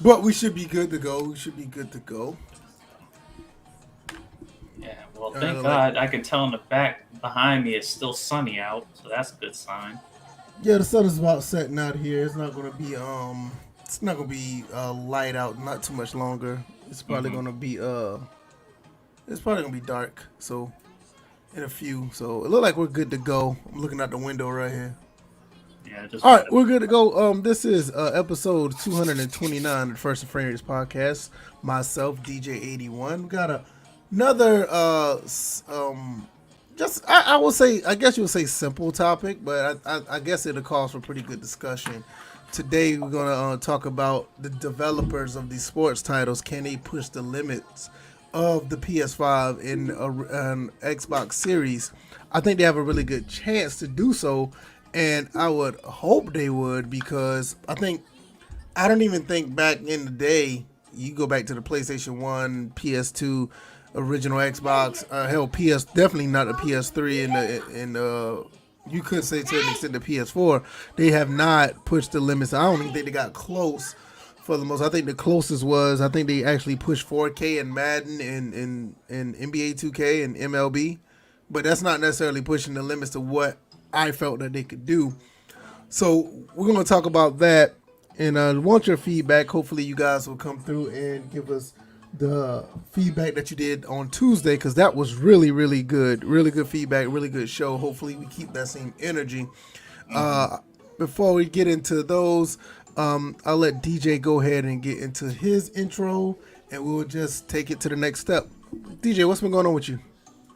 But we should be good to go. We should be good to go. Yeah, well, thank Like God I can tell in the back behind me it's still sunny out, so that's a good sign. yeah, the sun is about setting out here. It's not gonna be light out. Not too much longer. Hmm. It's probably gonna be dark. So in a few. So it look like we're good to go. I'm looking out the window right here. Yeah, just All wanted right, we're good to go. This is episode 229 of the First and Framerates podcast. Myself, DJ81. We got another just I will say, I guess you would say simple topic, but I guess it'll cause for pretty good discussion. Today we're gonna talk about the developers of these sports titles. Can they push the limits of the PS5 in an Xbox Series? I think they have a really good chance to do so, and I would hope they would, because I don't even think back in the day. You go back to the PlayStation 1, PS2, original Xbox, hell, PS, definitely not the PS3, and you could say to an extent the PS4. They have not pushed the limits. I don't even think they got close for the most. I think the closest was, I think they actually pushed 4K in Madden and NBA 2K and MLB, but that's not necessarily pushing the limits to what I felt that they could do. So we're going to talk about that, and want your feedback. Hopefully you guys will come through and give us the feedback that you did on Tuesday, because that was really good. Really good feedback, really good show. Hopefully we keep that same energy. hmm Before we get into those, I'll let DJ go ahead and get into his intro, and we'll just take it to the next step. DJ, what's been going on with you?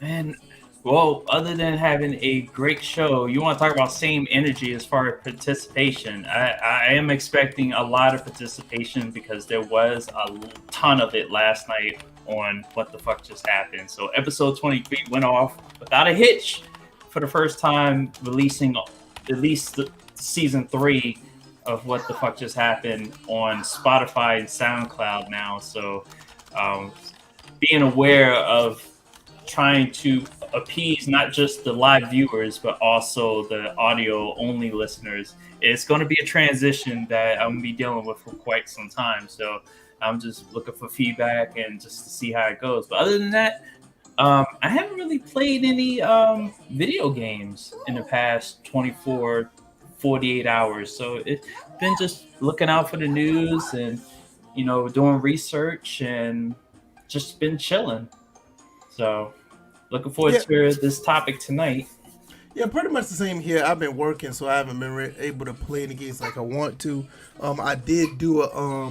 And well, other than having a great show, you want to talk about same energy as far as participation. I am expecting a lot of participation because there was a ton of it last night on What the Fuck Just Happened. So episode 23 went off without a hitch for the first time, releasing at least season 3 of What the Fuck Just Happened on Spotify and SoundCloud now. So um, being aware of trying to appease not just the live viewers but also the audio only listeners. It's going to be a transition that I'm going to be dealing with for quite some time. So I'm just looking for feedback and just to see how it goes. But other than that, I haven't really played any video games in the past 24, 48 hours. So it's been just looking out for the news and, doing research and just been chilling. So, looking forward Yeah, to this topic tonight. yeah, pretty much the same here. I've been working, so I haven't been able to play the games like I want to. I did do a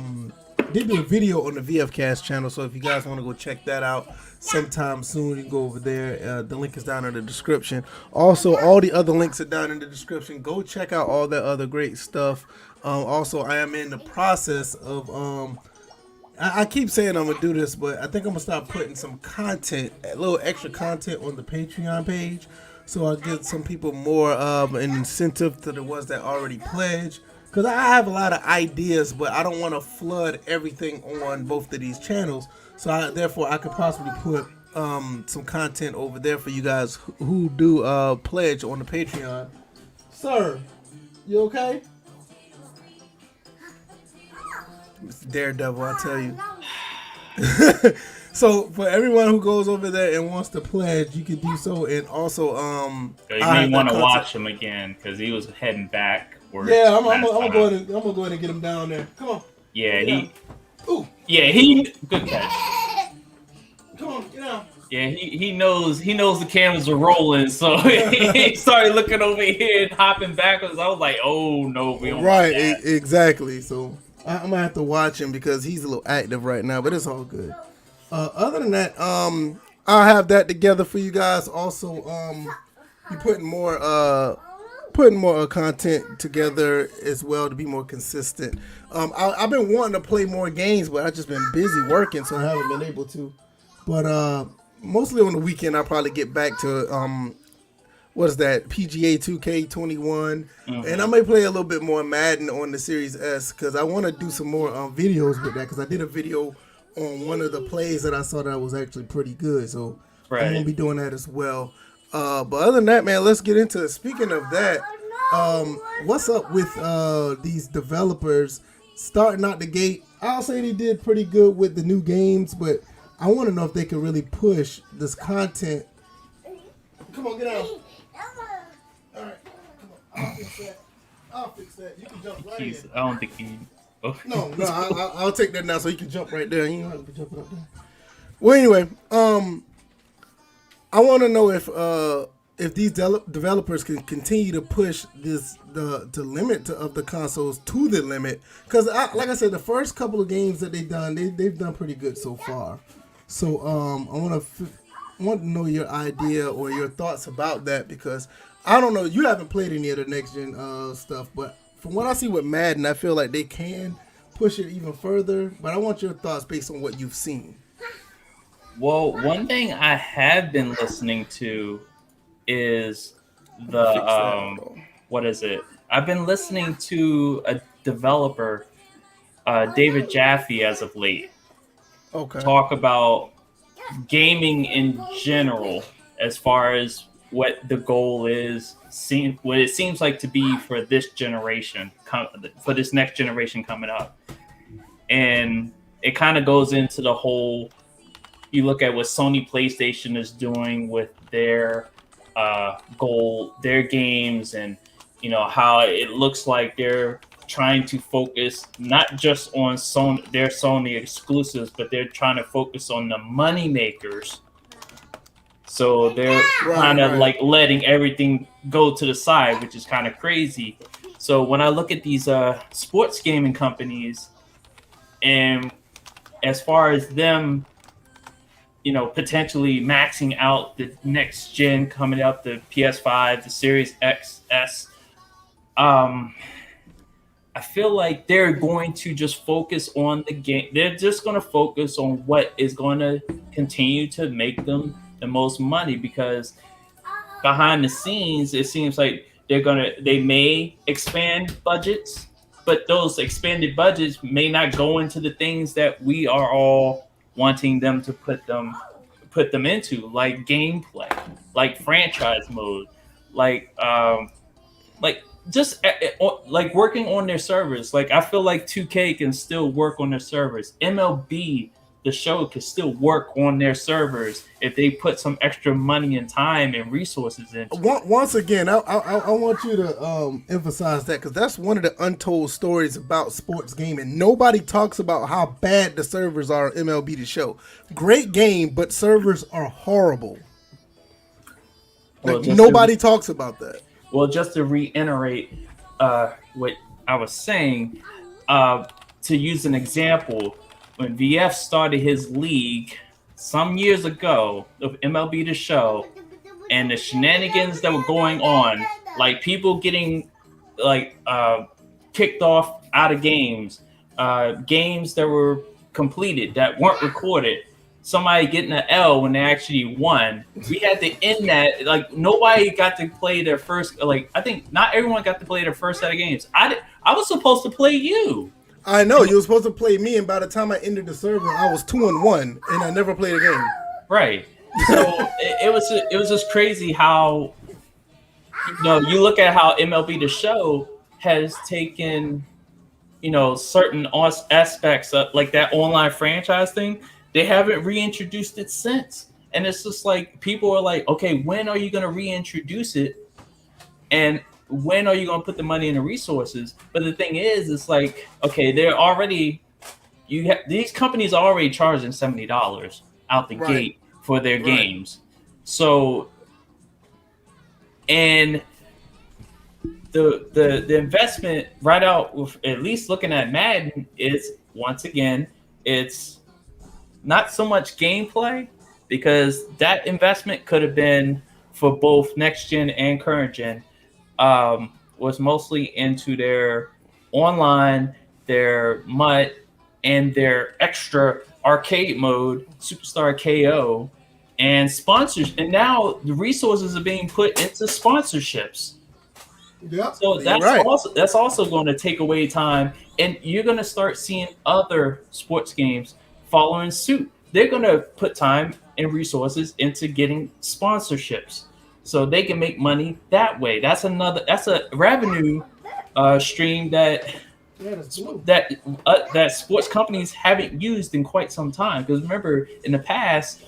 video on the VFcast channel, so if you guys want to go check that out sometime soon, you can go over there. The link is down in the description. Also, all the other links are down in the description. Go check out all that other great stuff. Also, I am in the process of I keep saying I'm gonna do this, but I think I'm gonna start putting some content, a little extra content on the Patreon page, so I'll get some people more of an incentive to the ones that already pledge. Because I have a lot of ideas, but I don't want to flood everything on both of these channels. So therefore, I could possibly put some content over there for you guys who do pledge on the Patreon. Sir, you okay? It's Daredevil, I tell you. So for everyone who goes over there and wants to pledge, you can do so, and also So you I may have that want to content. watch him again because he was heading backwards Yeah, last time. I'm gonna go ahead and get him down there. Come on, Yeah, get down. he, Ooh, yeah, he, good catch. come on, get down. Yeah, he knows the cameras are rolling, so he started looking over here and hopping backwards. I was like, oh no, we don't want Right, that. exactly. So I'm gonna have to watch him because he's a little active right now, but it's all good. Other than that, I'll have that together for you guys. Also, be putting more content together as well to be more consistent. I've been wanting to play more games, but I've just been busy working, so I haven't been able to. But mostly on the weekend, I'll probably get back to what is that, PGA 2K21, and I Hmm. may play a little bit more Madden on the Series S because I want to do some more videos with that, because I did a video on one of the plays that I saw that was actually pretty good, so I'm gonna Right. be doing that as well. But other than that, man, let's get into it. Speaking of that, what's up with these developers starting out the gate, I'll say they did pretty good with the new games, but I want to know if they can really push this content. Come on, get out. All right, come on. I'll fix that. You can jump right in. I don't think he. Oh. No, I'll take that now so you can jump right there. You don't have to jump up there. Well, anyway, I want to know if these developers can continue to push the limit of the consoles to the limit, because like I said, the first couple of games that they've done pretty good so far. So I want to know your idea or your thoughts about that, because I don't know, you haven't played any of the next gen stuff, but from what I see with Madden, I feel like they can push it even further. But I want your thoughts based on what you've seen. Well, one thing I have been listening to is the what is it? I've been listening to a developer, David Jaffe, as of late. Okay. Talk about gaming in general, as far as what the goal is, what it seems like to be for this generation, for this next generation coming up, and it kind of goes into the whole. You look at what Sony PlayStation is doing with their goal, their games, and how it looks like they're trying to focus not just on their Sony exclusives, but they're trying to focus on the money makers. So they're kind of like letting everything go to the side, which is kind of crazy. So when I look at these sports gaming companies, and as far as them, potentially maxing out the next gen coming up, the PS5, the Series XS, I feel like they're going to just focus on the game. They're just going to focus on what is going to continue to make them the most money, because behind the scenes, it seems like they may expand budgets, but those expanded budgets may not go into the things that we are all wanting them to put them into, like gameplay, like franchise mode, like just like working on their servers. Like I feel like 2K can still work on their servers. MLB, the show, can still work on their servers if they put some extra money and time and resources in. Once again, I want you to emphasize that, because that's one of the untold stories about sports gaming. Nobody talks about how bad the servers are in MLB The Show. Great game, but servers are horrible. Nobody talks about that. Well, just to reiterate what I was saying, to use an example, when VF started his league some years ago of MLB The Show, and the shenanigans that were going on, like people getting kicked off out of games, games that were completed that weren't recorded, somebody getting an L when they actually won. We had to end that. Like nobody got to play their first. Like I think not everyone got to play their first set of games. I was supposed to play you. I know you were supposed to play me, and by the time I entered the server, I was 2-1, and I never played a game. Right. So it was just crazy how you look at how MLB The Show has taken certain aspects of like that online franchise thing. They haven't reintroduced it since, and it's just like people are like, okay, when are you going to reintroduce it, and when are you going to put the money and the resources? But the thing is, it's like, okay, they're already these companies are already charging $70 out the gate for their games. So, and the investment right out, with at least looking at Madden, is once again, it's not so much gameplay, because that investment could have been for both next gen and current gen. Was mostly into their online, their MUT, and their extra arcade mode, Superstar KO, and sponsors. And now the resources are being put into sponsorships. Yeah. So that's also going to take away time, and you're going to start seeing other sports games following suit. They're going to put time and resources into getting sponsorships, so they can make money that way. That's a revenue stream that Yeah, that's blue. that sports companies haven't used in quite some time. Because remember, in the past,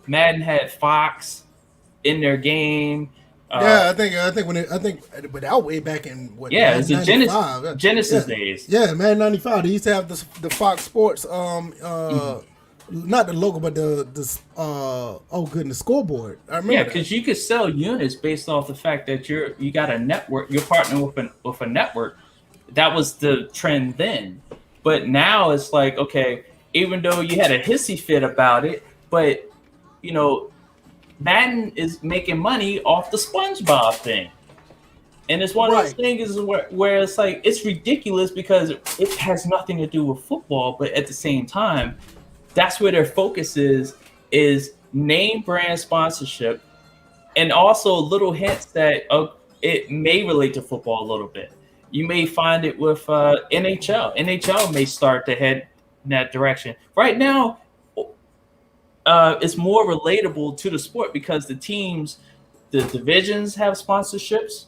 Madden had Fox in their game. Yeah, but that way back in what Yeah, it's Madden the '95. Genesis Yeah, days. yeah, Madden '95. They used to have the Fox Sports Mhm. not the logo, but the oh goodness, scoreboard. I Yeah, remember that. because you could sell units based off the fact that you got a network, you're partnering with a network. That was the trend then, but now it's like, okay, even though you had a hissy fit about it, but you know, Madden is making money off the SpongeBob thing. And it's one of those Right. things where it's like it's ridiculous because it has nothing to do with football, but at the same time, that's where their focus is name brand sponsorship, and also little hints that it may relate to football a little bit. You may find it with NHL. NHL may start to head in that direction. Right now, it's more relatable to the sport because the divisions have sponsorships.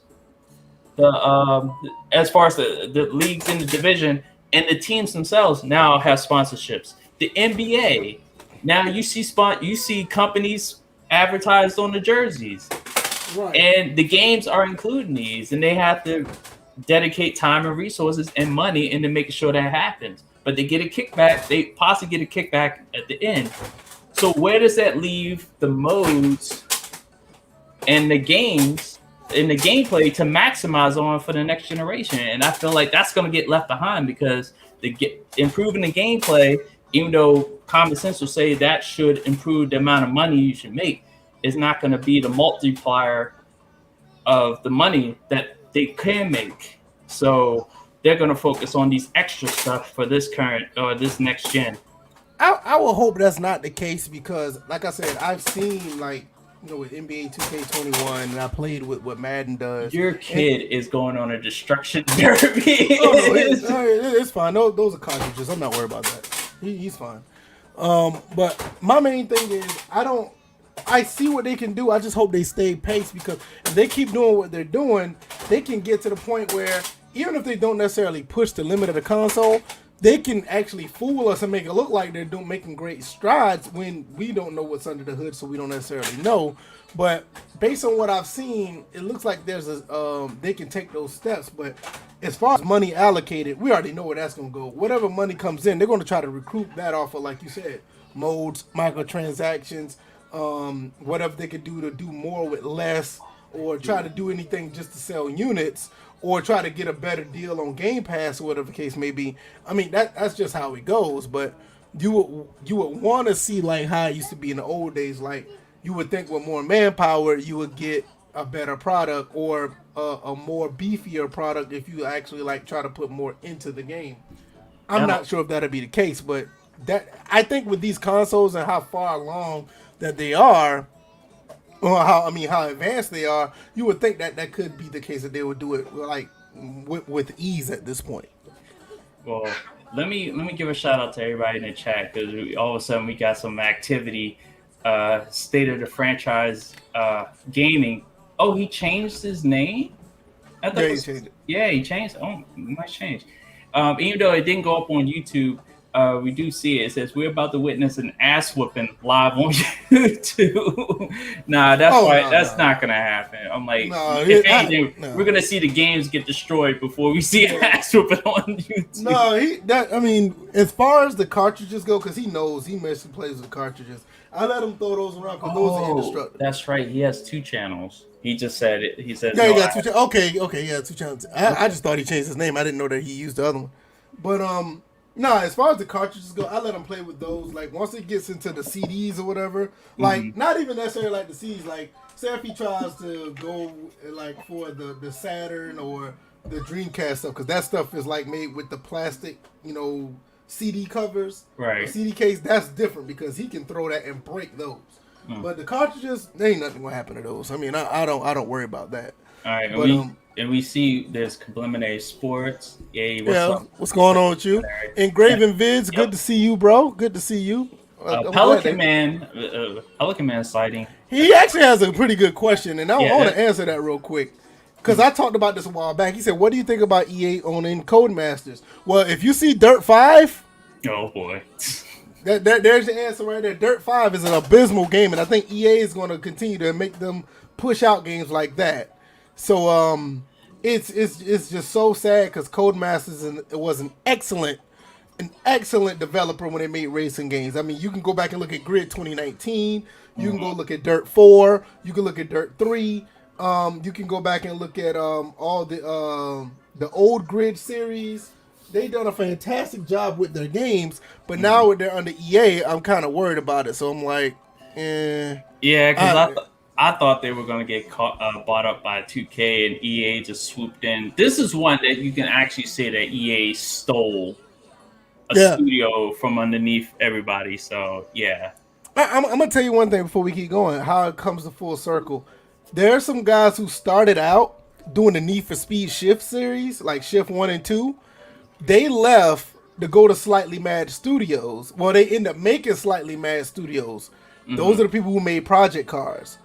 The as far as the leagues in the division and the teams themselves now have sponsorships. The NBA now you see companies advertised on the jerseys, Right. and the games are including these, and they have to dedicate time and resources and money into making sure that happens. But they get a kickback. They possibly get a kickback at the end. So where does that leave the modes and the games and the gameplay to maximize on for the next generation? And I feel like that's going to get left behind because improving the gameplay, even though common sense will say that should improve the amount of money you should make, is not going to be the multiplier of the money that they can make. So they're going to focus on these extra stuff for this current or this next gen. I will hope that's not the case because, like I said, I've seen with NBA 2K21, and I played with what Madden does. Your And kid is going on a destruction therapy. oh no, it's fine. Those are cartridges. I'm not worried about that. He's fine. But my main thing is I see what they can do. I just hope they stay pace because if they keep doing what they're doing, they can get to the point where even if they don't necessarily push the limit of the console, they can actually fool us and make it look like they're making great strides when we don't know what's under the hood, so we don't necessarily know. But based on what I've seen, it looks like there's they can take those steps. But as far as money allocated, we already know where that's going to go. Whatever money comes in, they're going to try to recruit that off of, like you said, modes, microtransactions, whatever they could do to do more with less, or try to do anything just to sell units, or try to get a better deal on Game Pass or whatever the case may be. I mean, that's just how it goes. But you would want to see like how it used to be in the old days. Like you would think with more manpower, you would get a better product or a more beefier product if you actually like try to put more into the game. I'm not sure if that'll be the case, but that I think with these consoles and how far along that they are, or how advanced they are, you would think that could be the case that they would do it like with ease at this point. Well, let me give a shout out to everybody in the chat because all of a sudden we got some activity. State of the franchise gaming. Oh, he changed his name. I thought Yeah, he changed it. yeah, he changed. Oh, nice change. Even though it didn't go up on YouTube, we do see it. It says we're about to witness an ass whooping live on YouTube. Nah, that's not gonna happen. I'm like, No, if anything, no. we're gonna see the games get destroyed before we see an ass whooping on YouTube. No, as far as the cartridges go, because he knows he mostly plays with cartridges. I let him throw those around because those are indestructible. That's right. He has 2 channels. He just said it. He said, Yeah, no, he got 2 channels. Okay, yeah, 2 channels. I just thought he changed his name. I didn't know that he used the other one. But no, as far as the cartridges go, I let him play with those. Like once it gets into the CDs or whatever, like not even necessarily like the CDs. Like say if he tries to go like for the Saturn or the Dreamcast stuff, because that stuff is like made with the plastic, CD covers, right? The CD case, that's different because he can throw that and break those. But the cartridges, there ain't nothing gonna happen to those. I mean, I don't worry about that. All right, but and we see there's Complimentary Sports. Yeah, what's going on with you? Engraving Vids, good to see you, bro. Good to see you. Pelican Man sighting. He actually has a pretty good question, and I want to answer that real quick. Because I talked about this a while back. He said, "What do you think about EA owning Codemasters?" Well, if you see Dirt 5, Oh boy. there's the answer right there. Dirt 5 is an abysmal game, and I think EA is going to continue to make them push out games like that. So it's just so sad because Codemasters was an excellent developer when they made racing games. I mean, you can go back and look at Grid 2019. You can go look at Dirt 4. You can look at Dirt 3. You can go back and look at all the old Grid series. They done a fantastic job with their games, but now they're under EA. I'm kind of worried about it. So I'm like, Yeah, because I thought they were going to get bought up by 2K, and EA just swooped in. This is one that you can actually say that EA stole a studio from underneath everybody. So yeah, I'm gonna tell you one thing before we keep going. How it comes to full circle. There are some guys who started out doing the Need for Speed Shift series, like Shift 1 and 2. They left to go to Slightly Mad Studios. Well, they end up making Slightly Mad Studios. Those are the people who made Project Cars.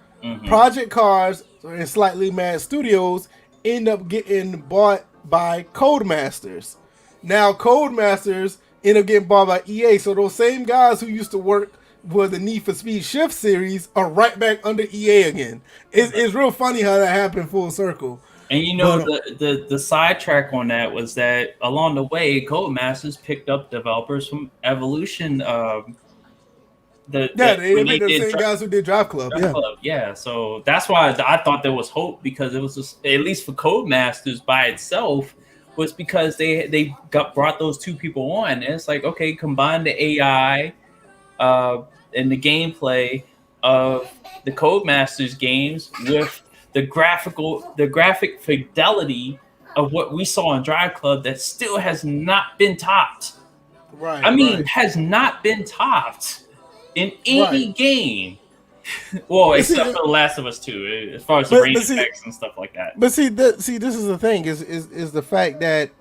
Project Cars and Slightly Mad Studios end up getting bought by Codemasters. Now, Codemasters end up getting bought by EA. So those same guys who used to work with the Need for Speed Shift series are right back under EA again. It's real funny how that happened full circle. And you know, the sidetrack on that was that along the way, Codemasters picked up developers from Evolution. They made the same guys who did Drive Club. Yeah, so that's why I thought there was hope, because it was just, at least for Codemasters by itself, was because they brought those two people on. And it's like, okay, combine the AI and the gameplay of the Codemasters games with the graphic fidelity of what we on Drive Club that still has not been topped. Right. I mean, has not been topped in any game. Well, except for The Last of Us 2, as far as the range effects and stuff like that. But this is the thing is the fact that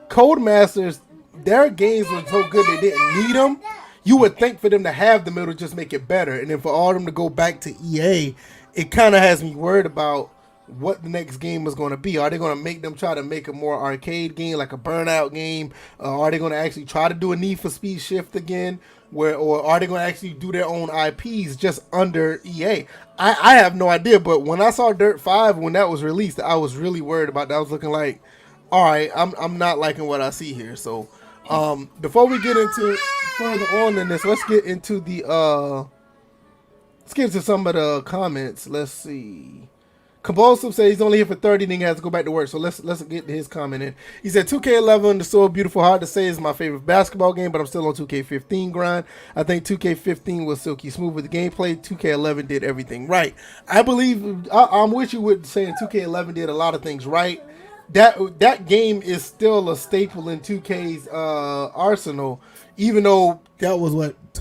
Codemasters, their games were so good they didn't need them. You would think for them to have them, it'll just make it better. And then for all them to go back to EA, it kind of has me worried about what the next game is going to be. Are they going to make them try to make a more arcade game, like a Burnout game? Are they going to actually try to do a Need for Speed Shift again? Or are they going to actually do their own IPs just under EA? I have no idea. But when I saw Dirt 5, when that was released, I was really worried about that. I was looking like, all right, I'm not liking what I see here. So before we get into further on in this, let's get into some of the comments. Let's see. Compulsive says he's only here for 30 and he has to go back to work. So let's get his comment in. He said 2K11 is so beautiful. Hard to say is my favorite basketball game, but I'm still on 2K15 grind. I think 2K15 was silky smooth with the gameplay. 2K11 did everything right. I believe I'm with you with saying 2K11 did a lot of things right. That game is still a staple in 2K's arsenal, even though that was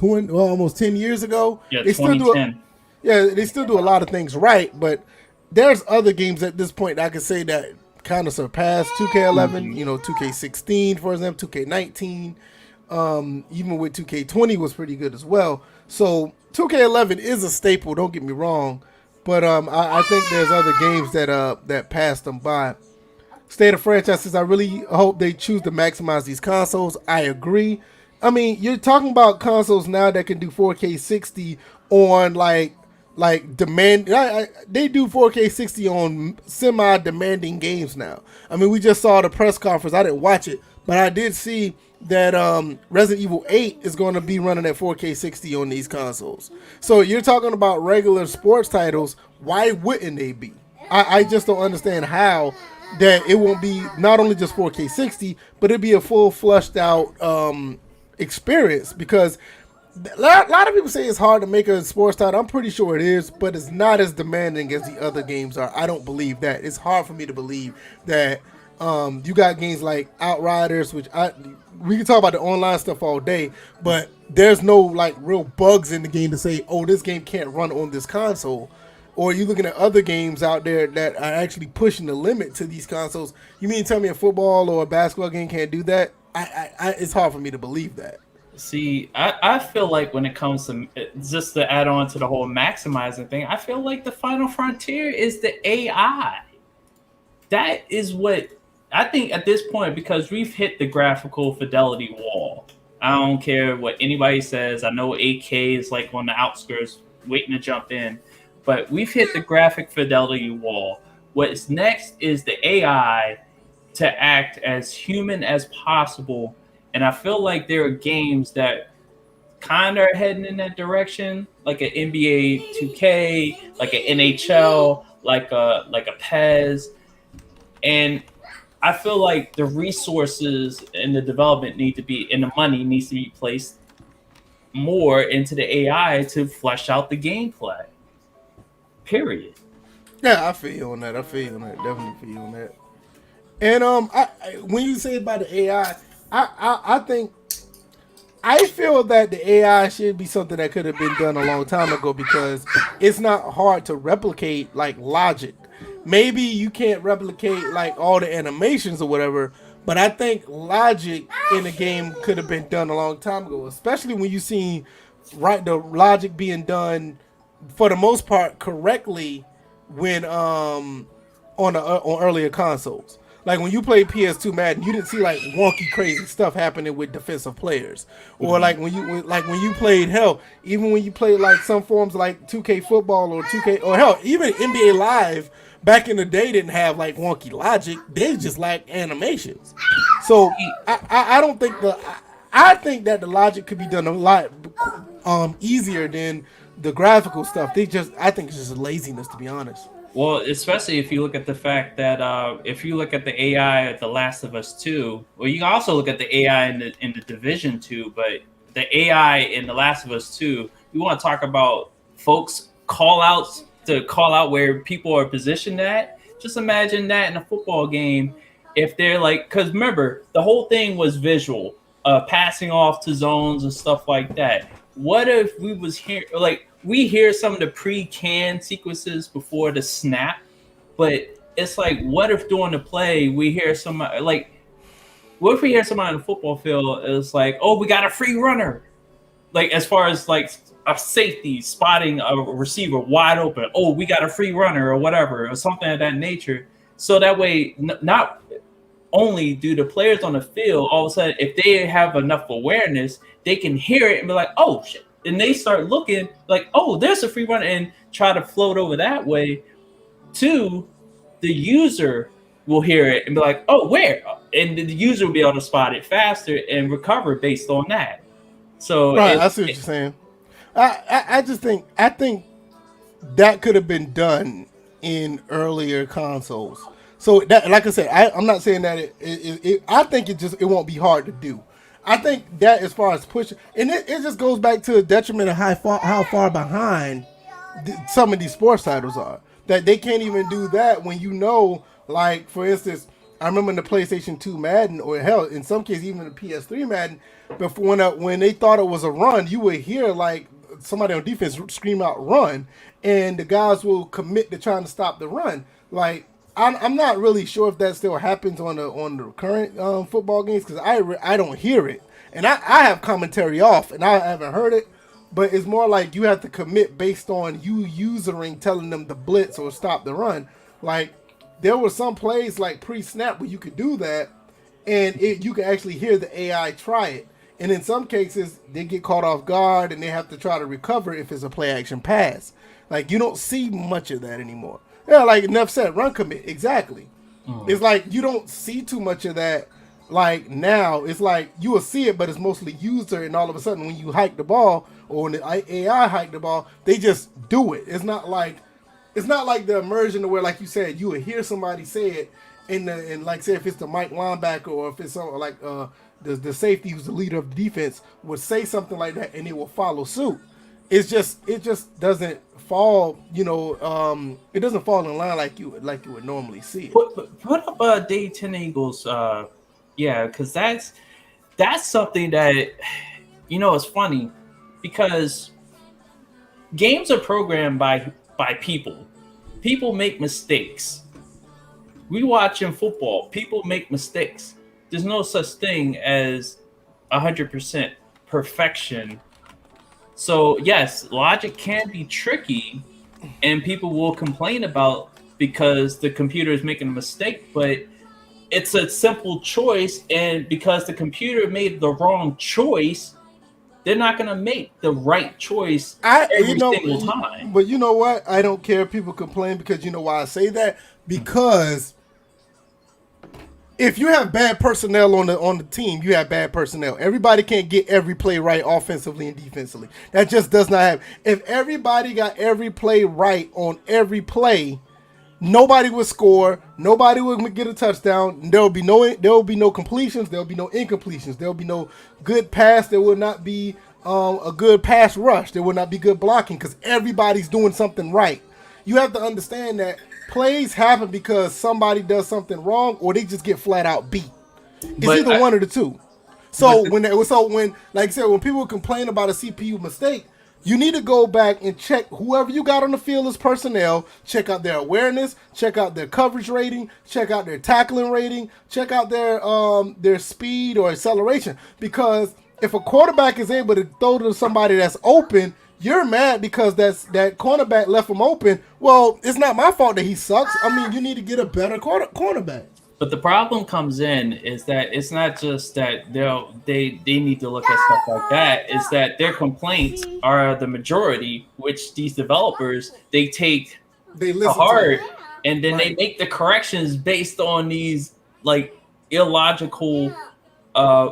almost 10 years ago. Yeah, they still do a lot of things right, but there's other games at this point that I could say that kind of surpassed 2K11. You know, 2K16, for example, 2K19, even with 2K20 was pretty good as well. So 2K11 is a staple. Don't get me wrong, but I think there's other games that passed them by. State of Franchise says, I really hope they choose to maximize these consoles. I agree. I mean, you're talking about consoles now that can do 4K 60 on like demand. They do 4K 60 on semi-demanding games now. I mean, we just saw the press conference. I didn't watch it, but I did see that Resident Evil 8 is going to be running at 4K 60 on these consoles. So you're talking about regular sports titles. Why wouldn't they be? I just don't understand how that it won't be not only just 4K 60, but it'd be a full flushed out experience, because a lot of people say it's hard to make a sports title. I'm pretty sure it is, but it's not as demanding as the other games are. I don't believe that. It's hard for me to believe that you got games like Outriders, which we can talk about the online stuff all day, but there's no like real bugs in the game to say, oh, this game can't run on this console. Or you looking at other games out there that are actually pushing the limit to these consoles. You mean to tell me a football or a basketball game can't do that? It's hard for me to believe that. See, I feel like when it comes to just to add on to the whole maximizing thing, I feel like the final frontier is the AI. that is what I think at this point, because we've hit the graphical fidelity wall. I don't care what anybody says. I know 8K is like on the outskirts waiting to jump in, but we've hit the graphic fidelity wall. What's next is the AI to act as human as possible. And I feel like there are games that kind of are heading in that direction, like an NBA 2K, like an NHL, like a PES, and I feel like the resources and the development need to be, and the money needs to be placed more into the AI to flesh out the gameplay. Period. Yeah, I feel you on that. I feel you on that. Definitely feel you on that. And when you say about the AI, I think I feel that the AI should be something that could have been done a long time ago because it's not hard to replicate like logic. Maybe you can't replicate like all the animations or whatever, but I think logic in the game could have been done a long time ago, especially when you see right the logic being done for the most part correctly when on earlier consoles. Like when you played PS2 Madden, you didn't see like wonky, crazy stuff happening with defensive players, or like when you played hell, even when you played like some forms like 2K football or 2K or hell, even NBA Live back in the day didn't have like wonky logic. They just like animations. So I don't think I think that the logic could be done a lot easier than the graphical stuff. I think it's just laziness, to be honest. Well, especially if you look at the fact that if you look at the AI at The Last of Us 2, well, you can also look at the AI in the Division 2, but the AI in The Last of Us 2, you want to talk about folks call outs to call out where people are positioned at. Just imagine that in a football game, if they're like, because remember, the whole thing was visual, passing off to zones and stuff like that. What if we was here, like, we hear some of the pre-canned sequences before the snap, but it's like, what if during the play we hear somebody like, what if we hear somebody on the football field? It's like, oh, we got a free runner. Like as far as like a safety spotting a receiver wide open, oh, we got a free runner or whatever, or something of that nature. So that way, not only do the players on the field all of a sudden, if they have enough awareness, they can hear it and be like, oh shit. And they start looking like, oh, there's a free runner, and try to float over that way. Two, the user will hear it and be like, oh, where? And the user will be able to spot it faster and recover based on that. So right, I see what you're saying. I think that could have been done in earlier consoles. So that, like I said, I'm not saying that I think it won't be hard to do. I think that as far as pushing, and it just goes back to the detriment of how far behind some of these sports titles are. That they can't even do that when you know, like for instance, I remember in the PlayStation 2 Madden, or hell, in some cases even the PS3 Madden, before when they thought it was a run, you would hear like somebody on defense scream out "run," and the guys will commit to trying to stop the run. Like I'm not really sure if that still happens on the current football games because I don't hear it, and I have commentary off and I haven't heard it, but it's more like you have to commit based on you usering telling them to blitz or stop the run. Like there were some plays like pre-snap where you could do that, and you can actually hear the AI try it. And in some cases, they get caught off guard and they have to try to recover if it's a play action pass. Like you don't see much of that anymore. Yeah, like enough said, run commit. Exactly. It's like you don't see too much of that. Like now, it's like you will see it, but it's mostly user. And all of a sudden, when you hike the ball or when the AI hike the ball, they just do it. It's not like the immersion where, like you said, you would hear somebody say it, and like say if it's the Mike linebacker or if it's something like the safety who's the leader of the defense would say something like that, and they will follow suit. It just doesn't fall, it doesn't fall in line like you would normally see it. Put up Day 10 Eagles, yeah, because that's something that it's funny because games are programmed by people. People make mistakes. We watch in football. People make mistakes. There's no such thing as 100% perfection. So yes, logic can be tricky, and people will complain about because the computer is making a mistake, but it's a simple choice, and because the computer made the wrong choice, they're not going to make the right choice every single time. But you know what? I don't care if people complain, because you know why I say that? Because if you have bad personnel on the team, you have bad personnel. Everybody can't get every play right offensively and defensively. That just does not happen. If everybody got every play right on every play, nobody would score. Nobody would get a touchdown. There will be no completions. There will be no incompletions. There will be no good pass. There will not be a good pass rush. There will not be good blocking, because everybody's doing something right. You have to understand that plays happen because somebody does something wrong, or they just get flat out beat. It's either one or the two. So when like I said, when people complain about a CPU mistake, you need to go back and check whoever you got on the field as personnel. Check out their awareness, check out their coverage rating, check out their tackling rating, check out their speed or acceleration. Because if a quarterback is able to throw to somebody that's open, you're mad because that cornerback left him open. Well, it's not my fault that he sucks. I mean, you need to get a better cornerback. But the problem comes in is that it's not just that they need to look at stuff like that. It's that their complaints are the majority, which these developers they take to heart, and then they make the corrections based on these like illogical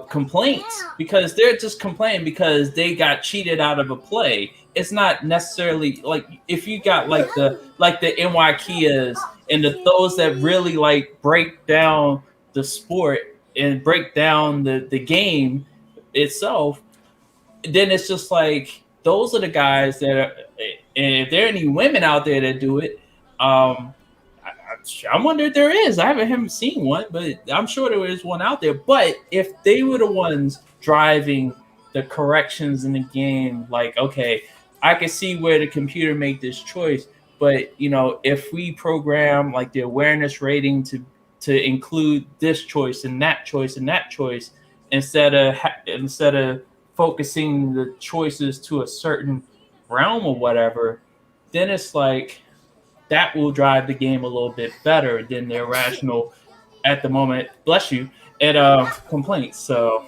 complaints, because they're just complaining because they got cheated out of a play. It's not necessarily like if you got like the NY Kias and those that really like break down the sport and break down the game itself, then it's just like those are the guys that are, and if there are any women out there that do it, I wonder if there is. I haven't seen one, but I'm sure there is one out there. But if they were the ones driving the corrections in the game, like, okay, I can see where the computer made this choice, but you know, if we program like the awareness rating to include this choice and that choice and that choice, instead of focusing the choices to a certain realm or whatever, then it's like that will drive the game a little bit better than the irrational at the moment. Bless you. And complaints. So.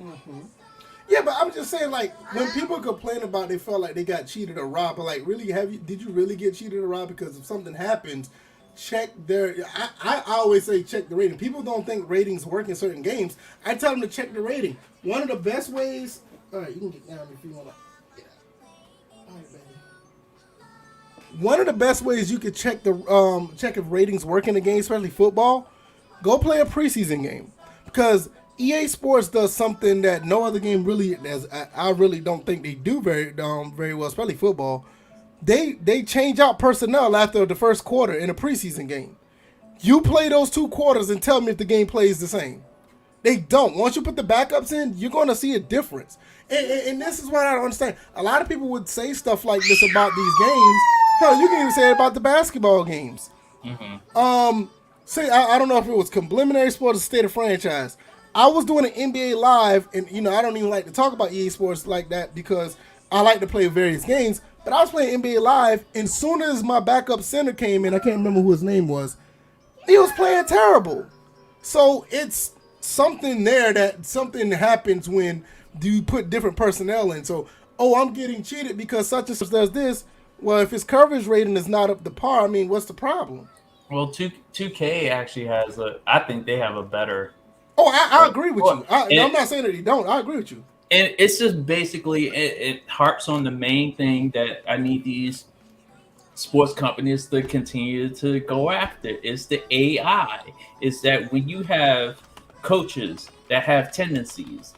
Mm-hmm. Yeah, but I'm just saying, like, when people complain about they felt like they got cheated or robbed, but like, really, did you really get cheated or robbed? Because if something happens, check their. I always say check the rating. People don't think ratings work in certain games. I tell them to check the rating. One of the best ways. All right, you can get down if you want to. Yeah. All right, baby. One of the best ways you could check check if ratings work in a game, especially football, go play a preseason game, because EA Sports does something that no other game really does. I really don't think they do very well, especially football. They change out personnel after the first quarter in a preseason game. You play those 2 quarters and tell me if the game plays the same. They don't. Once you put the backups in, you're going to see a difference. And this is what I don't understand. A lot of people would say stuff like this about these games. Hell, you can even say it about the basketball games. Mm-hmm. Say I don't know if it was preliminary sports or state of franchise. I was doing an NBA Live, and you know I don't even like to talk about EA Sports like that because I like to play various games. But I was playing NBA Live, and soon as my backup center came in, I can't remember who his name was. He was playing terrible. So it's something there that something happens when you put different personnel in. So, I'm getting cheated because such and such does this. Well, if his coverage rating is not up to par, I mean, what's the problem? Well, 2K actually has I think they have a better. I agree with you. I'm not saying that they don't. I agree with you. And it's just basically, it harps on the main thing that I need these sports companies to continue to go after. It's the AI. It's that when you have coaches that have tendencies,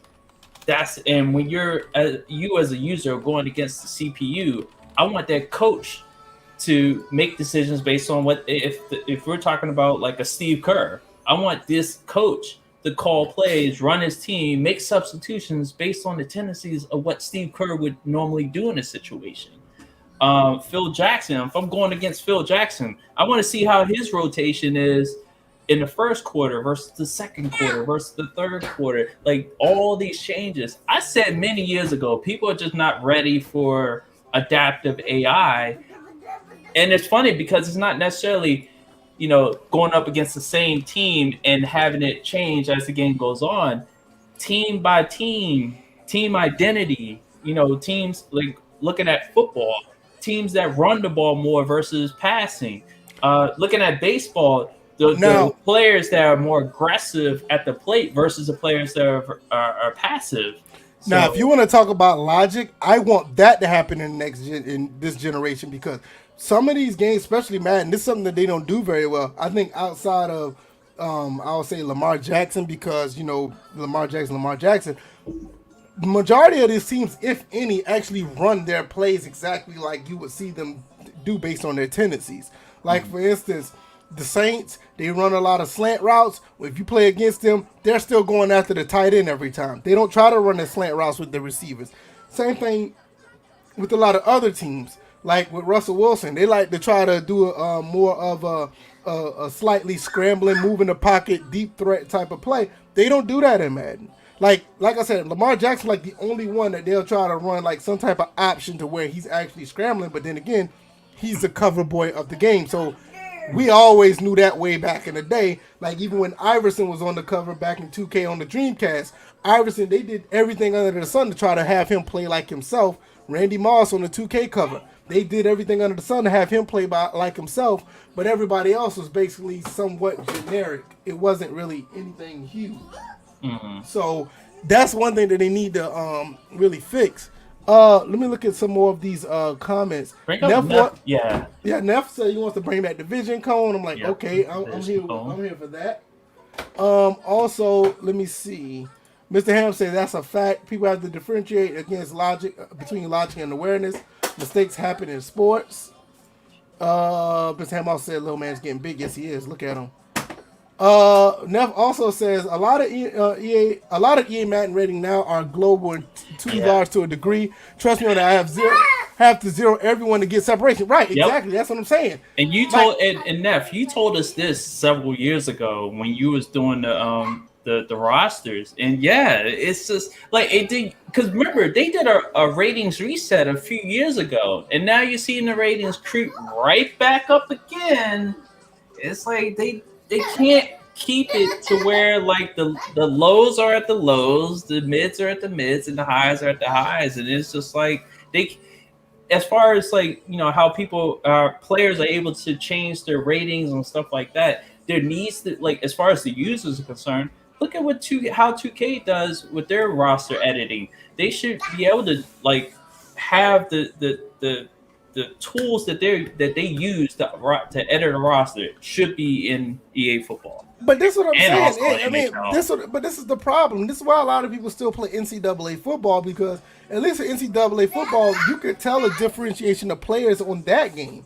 and when you as a user going against the CPU, I want that coach to make decisions based on what, if we're talking about like a Steve Kerr, I want this coach to call plays, run his team, make substitutions based on the tendencies of what Steve Kerr would normally do in a situation. Phil Jackson, if I'm going against Phil Jackson, I want to see how his rotation is in the first quarter versus the second quarter versus the third quarter. Like all these changes. I said many years ago, people are just not ready for adaptive AI. And it's funny because it's not necessarily, going up against the same team and having it change as the game goes on. Team by team identity, teams like looking at football, teams that run the ball more versus passing. Looking at baseball, the players that are more aggressive at the plate versus the players that are passive. So, now, if you want to talk about logic, I want that to happen in the in this generation, because some of these games, especially Madden, this is something that they don't do very well. I think outside of, I would say Lamar Jackson, because Lamar Jackson. The majority of these teams, if any, actually run their plays exactly like you would see them do based on their tendencies. Like, for instance, the Saints, they run a lot of slant routes. If you play against them, they're still going after the tight end every time. They don't try to run the slant routes with the receivers. Same thing with a lot of other teams. Like with Russell Wilson, they like to try to do more of a slightly scrambling, moving the pocket, deep threat type of play. They don't do that in Madden. Like I said, Lamar Jackson, like the only one that they'll try to run like some type of option to where he's actually scrambling. But then again, he's the cover boy of the game. So we always knew that way back in the day. Like even when Iverson was on the cover back in 2K on the Dreamcast, Iverson, they did everything under the sun to try to have him play like himself. Randy Moss on the 2K cover, they did everything under the sun to have him play like himself, but everybody else was basically somewhat generic. It wasn't really anything huge. Mm-hmm. So that's one thing that they need to really fix. Let me look at some more of these comments. Neff, Neff said he wants to bring back the vision cone. I'm like, okay, I'm here for that. Also, let me see. Mr. Ham says that's a fact. People have to differentiate between logic and awareness. Mistakes happen in sports. Mr. Ham also said little man's getting big. Yes, he is. Look at him. Neff also says a lot of EA Madden rating now are global and too large to a degree. Trust me on that. I have to zero everyone to get separation. Right, exactly. That's what I'm saying. And you told and Neff, you told us this several years ago when you was doing the rosters, and it's just like it did, because remember they did a ratings reset a few years ago, and now you're seeing the ratings creep right back up again. It's like they can't keep it to where like the lows are at the lows, the mids are at the mids, and the highs are at the highs, and it's just like as far as like how people players are able to change their ratings and stuff like that, there needs to, like, as far as the users are concerned, look at how 2K does with their roster editing. They should be able to like have the tools that they use to edit a roster should be in EA football. But this is what I'm saying. This is the problem. This is why a lot of people still play NCAA football, because at least in NCAA football, you could tell a differentiation of players on that game.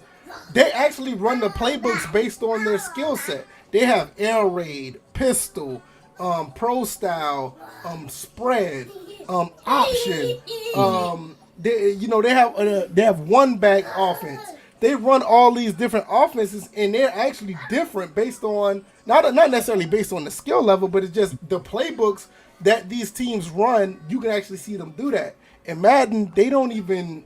They actually run the playbooks based on their skill set. They have air raid, pistol, pro style, spread, option. They have one back offense. They run all these different offenses, and they're actually different based on not necessarily based on the skill level, but it's just the playbooks that these teams run. You can actually see them do that. In Madden, they don't even,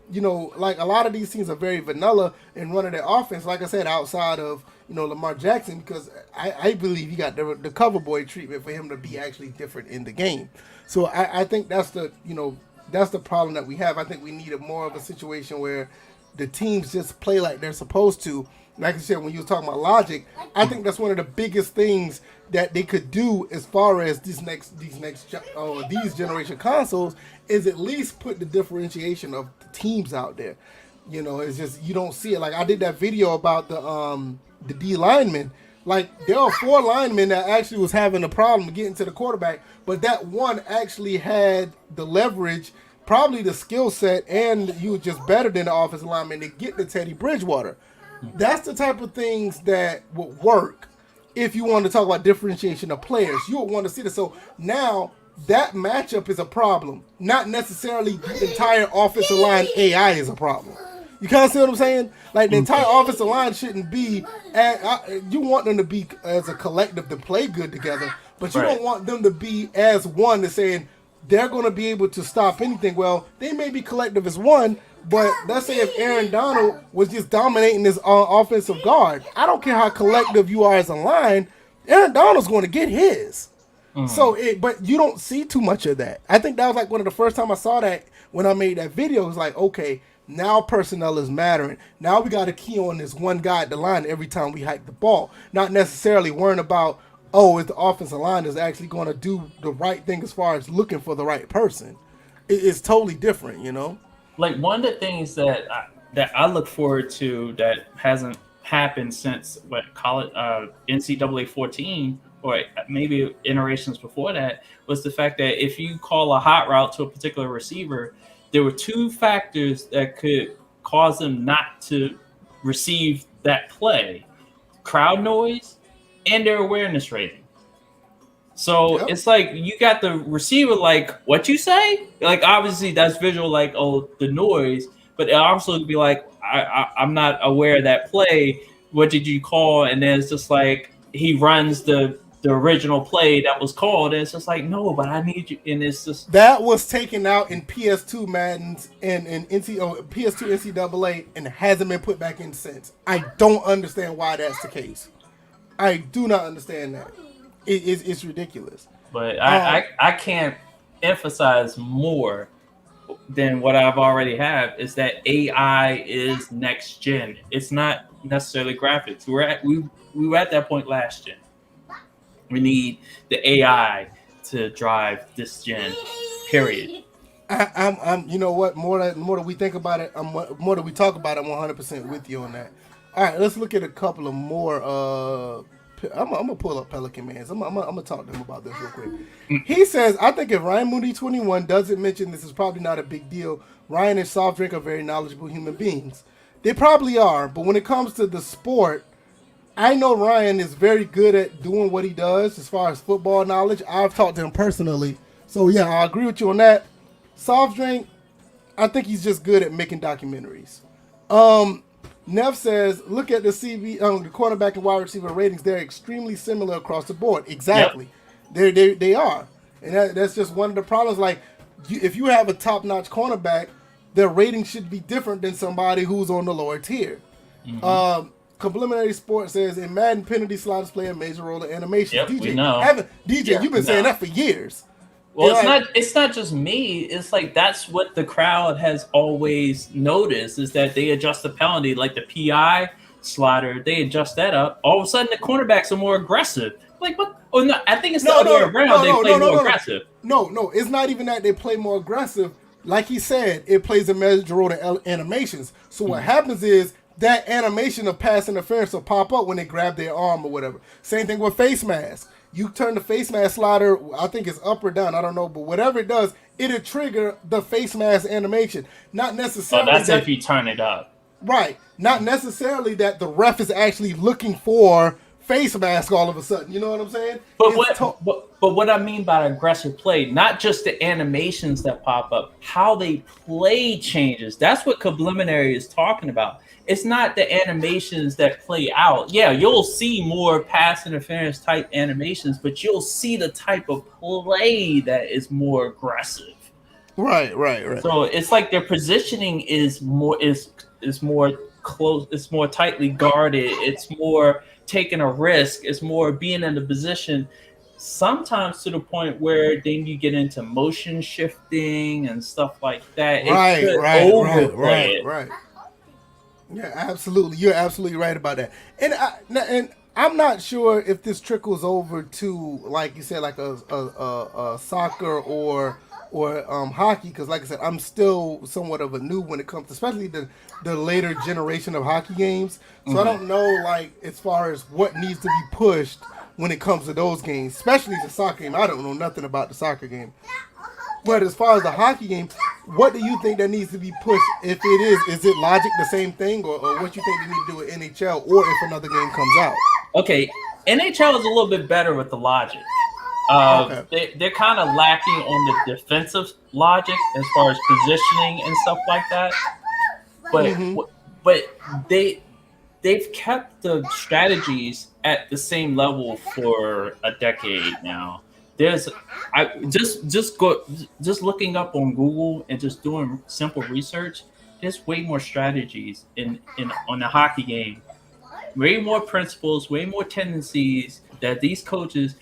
like a lot of these teams are very vanilla in running their offense. Like I said, outside of Lamar Jackson, because I believe he got the cover boy treatment for him to be actually different in the game. So I think that's the problem that we have. I think we need more of a situation where the teams just play like they're supposed to. Like I said, when you were talking about logic, I think that's one of the biggest things that they could do as far as these generation consoles is at least put the differentiation of the teams out there. It's just you don't see it. Like I did that video about the D linemen. Like there are 4 linemen that actually was having a problem getting to the quarterback, but that one actually had the leverage, probably the skill set, and he was just better than the offensive lineman to get to Teddy Bridgewater. That's the type of things that would work if you want to talk about differentiation of players. You would want to see this. So now that matchup is a problem, not necessarily the entire offensive line AI is a problem. You kind of see what I'm saying? Like the entire offensive line shouldn't be. You want them to be as a collective to play good together, but you don't want them to be as one to saying they're going to be able to stop anything. Well, they may be collective as one, But let's say if Aaron Donald was just dominating this offensive guard, I don't care how collective you are as a line, Aaron Donald's going to get his. So, but you don't see too much of that. I think that was like one of the first time I saw that when I made that video. It was like, okay, now personnel is mattering. Now we got to key on this one guy at the line every time we hike the ball. Not necessarily worrying about, oh, if the offensive line is actually going to do the right thing as far as looking for the right person. It's totally different, you know? Like one of the things that I look forward to that hasn't happened since college NCAA 14 or maybe iterations before that was the fact that if you call a hot route to a particular receiver, there were two factors that could cause them not to receive that play: crowd noise and their awareness rating. So it's like you got the receiver like, what you say? Like obviously that's visual, like, oh, the noise, but it also could be like, I'm not aware of that play. What did you call? And then it's just like he runs the original play that was called, and it's just like, no, but I need you. And it's just that was taken out in PS2 Maddens and PS2 NCAA and hasn't been put back in since. I don't understand why that's the case. I do not understand that. It's ridiculous. But I can't emphasize more than what I've already have is that AI is next gen. It's not necessarily graphics. We were at that point last gen. We need the AI to drive this gen. Period. I'm you know what? More that we think about it, more that we talk about it, I'm 100% with you on that. All right, let's look at a couple of more. I'm gonna pull up Pelican Mans. I'm gonna talk to him about this real quick. He says, I think if Ryan Mooney 21 doesn't mention this, is probably not a big deal. Ryan and Soft Drink are very knowledgeable human beings. They probably are, but when it comes to the sport, I know Ryan is very good at doing what he does as far as football knowledge. I've talked to him personally, so yeah, I agree with you on that. Soft Drink, I think he's just good at making documentaries. Nev says, look at the the quarterback and wide receiver ratings. They're extremely similar across the board. Exactly. Yep. They are. And that's just one of the problems. Like, if you have a top-notch cornerback, their rating should be different than somebody who's on the lower tier. Mm-hmm. Complimentary Sports says, in Madden, penalty sliders play a major role in animation. Yep, DJ, we know. You've been saying that for years. Well, it's not just me. It's like that's what the crowd has always noticed is that they adjust the penalty, like the PI slider. They adjust that up. All of a sudden, the cornerbacks are more aggressive. Like what? Oh no, I think it's the other way around. They play more aggressive. No, it's not even that they play more aggressive. Like he said, it plays a major role in animations. So what happens is that animation of pass interference will pop up when they grab their arm or whatever. Same thing with face mask. You turn the face mask slider, I think it's up or down, I don't know, but whatever it does, it'll trigger the face mask animation. Not necessarily. Oh, that's if you turn it up. Right. Not necessarily that the ref is actually looking for face mask all of a sudden. You know what I'm saying? But what I mean by aggressive play, not just the animations that pop up, how they play changes. That's what Subliminary is talking about. It's not the animations that play out. Yeah, you'll see more pass interference type animations, but you'll see the type of play that is more aggressive. Right. So it's like their positioning is more close. It's more tightly guarded. It's more taking a risk. It's more being in the position. Sometimes to the point where then you get into motion shifting and stuff like that. Right. Yeah, absolutely. You're absolutely right about that. And I'm not sure if this trickles over to, like you said, like a soccer or hockey, because like I said, I'm still somewhat of a noob when it comes to especially the later generation of hockey games. So I don't know, like, as far as what needs to be pushed when it comes to those games, especially the soccer game. I don't know nothing about the soccer game. But as far as the hockey game, what do you think that needs to be pushed? If it is it logic the same thing, or what you think they need to do with NHL, or if another game comes out? Okay, NHL is a little bit better with the logic. They're kind of lacking on the defensive logic as far as positioning and stuff like that. But they've kept the strategies at the same level for a decade now. Just looking up on Google and just doing simple research, there's way more strategies in on the hockey game, way more principles, way more tendencies that these coaches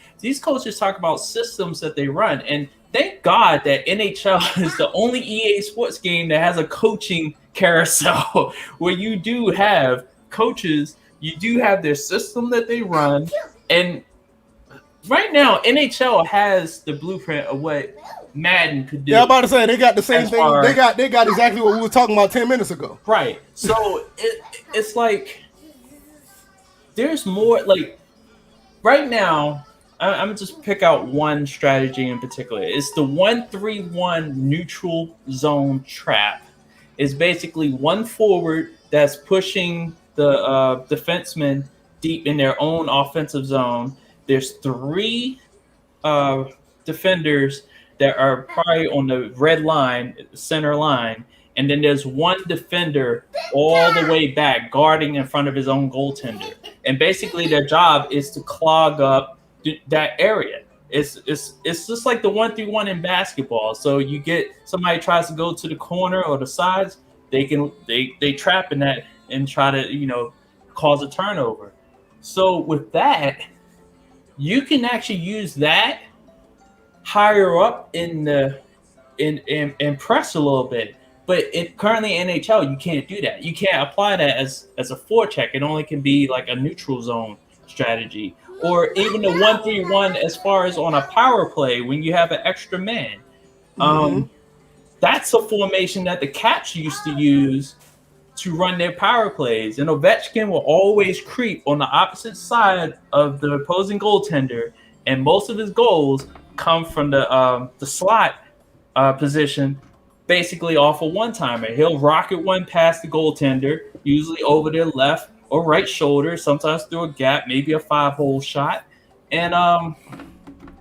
talk about systems that they run. And thank God that NHL is the only EA sports game that has a coaching carousel where you do have coaches, you do have their system that they run. And right now NHL has the blueprint of what Madden could do. Yeah, I'm about to say they got the same As thing. far- They got exactly what we were talking about 10 minutes ago. Right. So it's like there's more. Like right now, I'm gonna just pick out one strategy in particular. It's the 1-3-1 neutral zone trap. It's basically one forward that's pushing the defenseman deep in their own offensive zone. There's three defenders that are probably on the red line, center line, and then there's one defender all the way back guarding in front of his own goaltender. And basically their job is to clog up that area. It's just like the 1-3-1 in basketball. So you get somebody tries to go to the corner or the sides, they trap in that and try to cause a turnover. So with that, you can actually use that higher up in press a little bit. But currently in NHL, you can't do that. You can't apply that as a forecheck. It only can be like a neutral zone strategy. Or even the 1-3-1 as far as on a power play when you have an extra man. That's a formation that the Caps used to use to run their power plays. And Ovechkin will always creep on the opposite side of the opposing goaltender. And most of his goals come from the slot position, basically off a one-timer. He'll rocket one past the goaltender, usually over their left or right shoulder, sometimes through a gap, maybe a 5-hole shot. And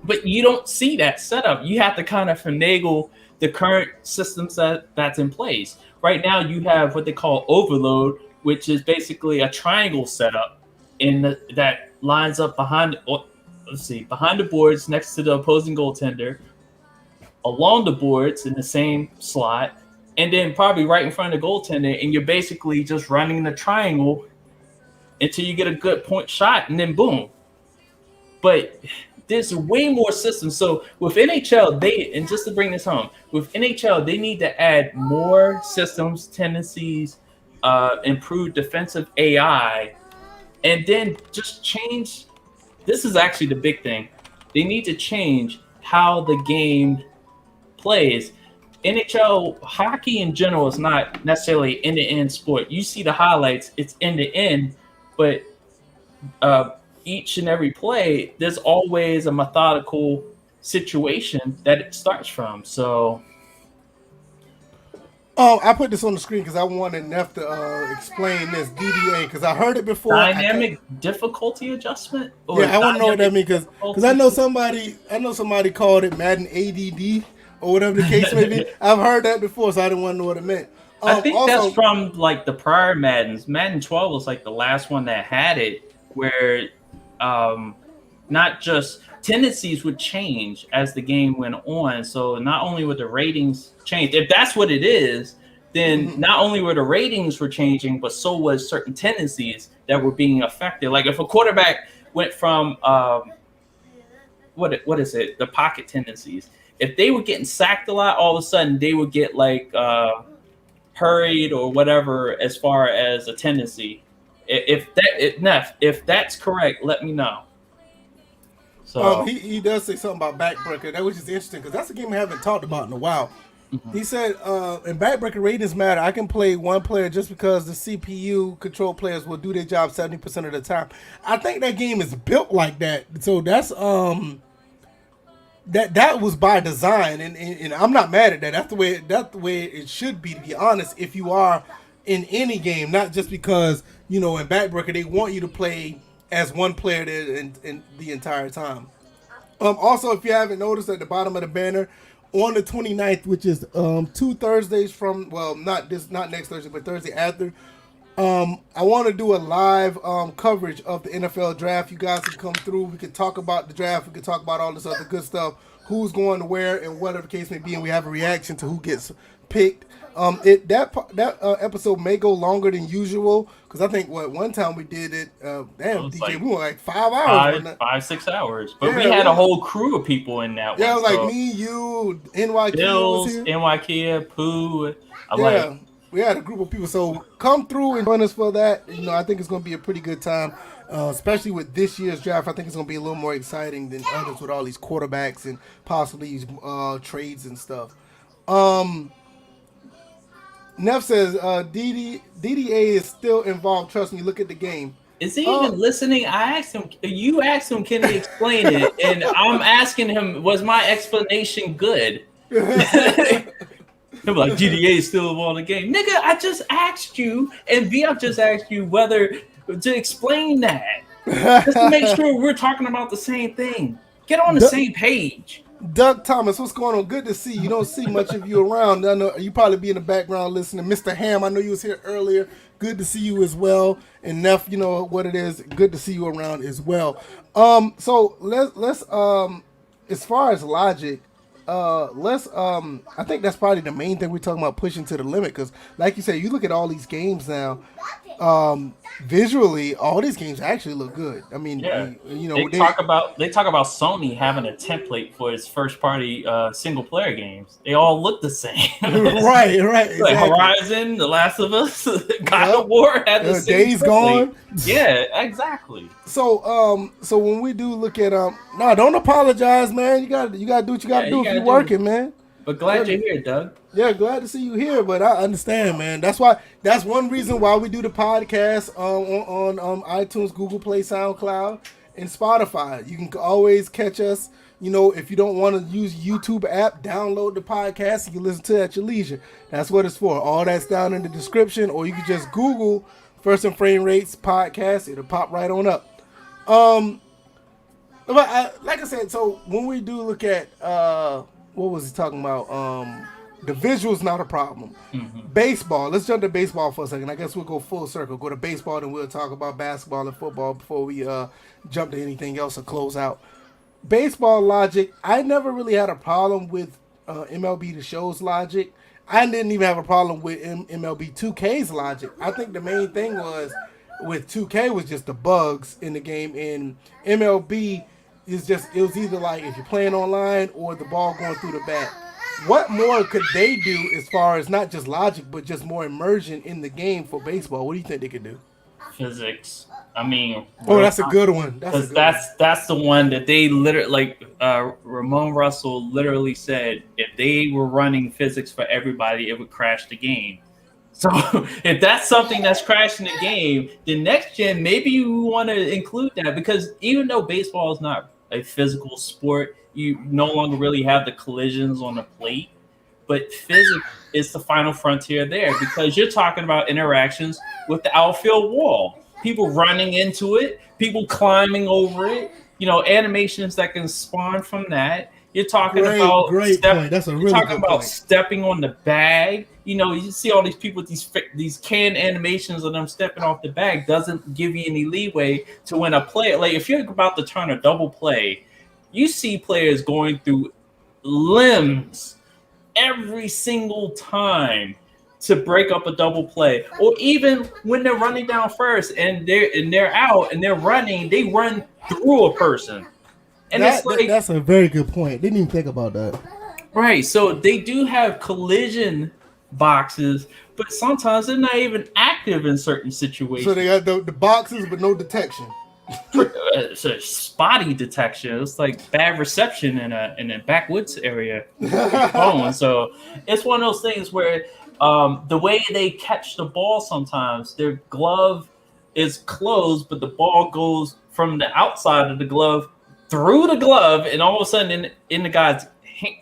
but you don't see that setup. You have to kind of finagle the current systems that's in place. Right now, you have what they call overload, which is basically a triangle setup that lines up behind the boards next to the opposing goaltender, along the boards in the same slot, and then probably right in front of the goaltender, and you're basically just running the triangle until you get a good point shot, and then boom. But there's way more systems. So with NHL, and just to bring this home, with NHL, they need to add more systems, tendencies, improve defensive AI, and then just change. This is actually the big thing. They need to change how the game plays. NHL hockey in general is not necessarily end-to-end sport. You see the highlights, it's end-to-end, but each and every play, there's always a methodical situation that it starts from. So I put this on the screen because I wanted Neff to explain this DDA because I heard it before. Dynamic difficulty adjustment? Yeah, I want to know what that means because I know somebody called it Madden ADD or whatever the case may be. I've heard that before, so I didn't want to know what it meant. I think that's from like the prior Maddens. Madden 12 was like the last one that had it, where not just tendencies would change as the game went on. So not only would the ratings change, if that's what it is, then not only were the ratings were changing, but so was certain tendencies that were being affected. Like if a quarterback went from what is it? The pocket tendencies. If they were getting sacked a lot, all of a sudden they would get like hurried or whatever as far as a tendency. If that's correct, let me know. So he does say something about backbreaker, that which is interesting because that's a game we haven't talked about in a while. He said, in backbreaker ratings matter. I can play one player just because the CPU control players will do their job 70% of the time. I think that game is built like that. So that's that was by design, and I'm not mad at that. That's the way it should be, to be honest. If you are in any game, not just because in backbreaker they want you to play as one player in the entire time. Also, if you haven't noticed, at the bottom of the banner, on the 29th, which is 2 Thursdays from, well, not next Thursday, but Thursday after, I want to do a live coverage of the NFL draft. You guys can come through. We can talk about the draft. We can talk about all this other good stuff. who's going to where and whatever the case may be, and we have a reaction to who gets picked. That episode may go longer than usual because I think one time we did it. Damn, DJ, we went like 5 hours. 6 hours. But we had a whole crew of people in that one. Yeah, it was like me, you, NYK Bills, was here. NYK, Pooh. We had a group of people. So come through and join us for that. I think it's going to be a pretty good time, especially with this year's draft. I think it's going to be a little more exciting than others with all these quarterbacks and possibly trades and stuff. Neff says DDA is still involved. Trust me, look at the game. Is he even listening? I asked him. You asked him, can he explain it? And I'm asking him, was my explanation good? I'm like, DDA is still involved in the game. Nigga, I just asked you, and VF just asked you whether to explain that. Just to make sure we're talking about the same thing. Get on the same page. Doug Thomas, what's going on? Good to see you. You don't see much of you around. I know you probably be in the background listening. Mr. Ham, I know you was here earlier. Good to see you as well. And Neff, you know what it is. Good to see you around as well. So let's as far as logic, I think that's probably the main thing we're talking about, pushing to the limit. Because like you said, you look at all these games now. Visually, all these games actually look good. I mean, they talk about Sony having a template for its first party single player games. They all look the same. right. Exactly. Like Horizon, The Last of Us, God of War had the same Days Gone. Yeah, exactly. So when we do look at don't apologize, man. You gotta do what you gotta do if you're working, man. But glad you're here, Doug. Yeah, glad to see you here, but I understand, man. That's one reason why we do the podcast on iTunes, Google Play, SoundCloud, and Spotify. You can always catch us. If you don't want to use YouTube app, download the podcast. You can listen to it at your leisure. That's what it's for. All that's down in the description, or you can just Google First and Framerates podcast. It'll pop right on up. But like I said, so when we do look at what was he talking about? The visual's not a problem. Mm-hmm. Baseball. Let's jump to baseball for a second. I guess we'll go full circle. Go to baseball, and we'll talk about basketball and football before we jump to anything else or close out. Baseball logic. I never really had a problem with MLB The Show's logic. I didn't even have a problem with MLB 2K's logic. I think the main thing was with 2K was just the bugs in the game. In MLB, it was either like if you're playing online or the ball going through the bat. What more could they do as far as not just logic, but just more immersion in the game for baseball? What do you think they could do? Physics. I mean, that's a good one. That's the one that they literally, Ramon Russell literally said, if they were running physics for everybody, it would crash the game. So if that's something that's crashing the game, the next gen, maybe you want to include that, because even though baseball is not a physical sport, you no longer really have the collisions on the plate, but physics is the final frontier there, because you're talking about interactions with the outfield wall, people running into it, people climbing over it, animations that can spawn from that. You're talking about That's a really good point. Stepping on the bag. You see all these people with these canned animations of them stepping off the bag doesn't give you any leeway to win a play. Like if you're about to turn a double play, you see players going through limbs every single time to break up a double play, or even when they're running down first and they're out and they're running, they run through a person. And that's a very good point. Didn't even think about that. Right. So they do have collision boxes, but sometimes they're not even active in certain situations. So they got the boxes, but no detection. It's a spotty detection. It's like bad reception in a backwoods area. So it's one of those things where the way they catch the ball, sometimes their glove is closed, but the ball goes from the outside of the glove through the glove, and all of a sudden in the guy's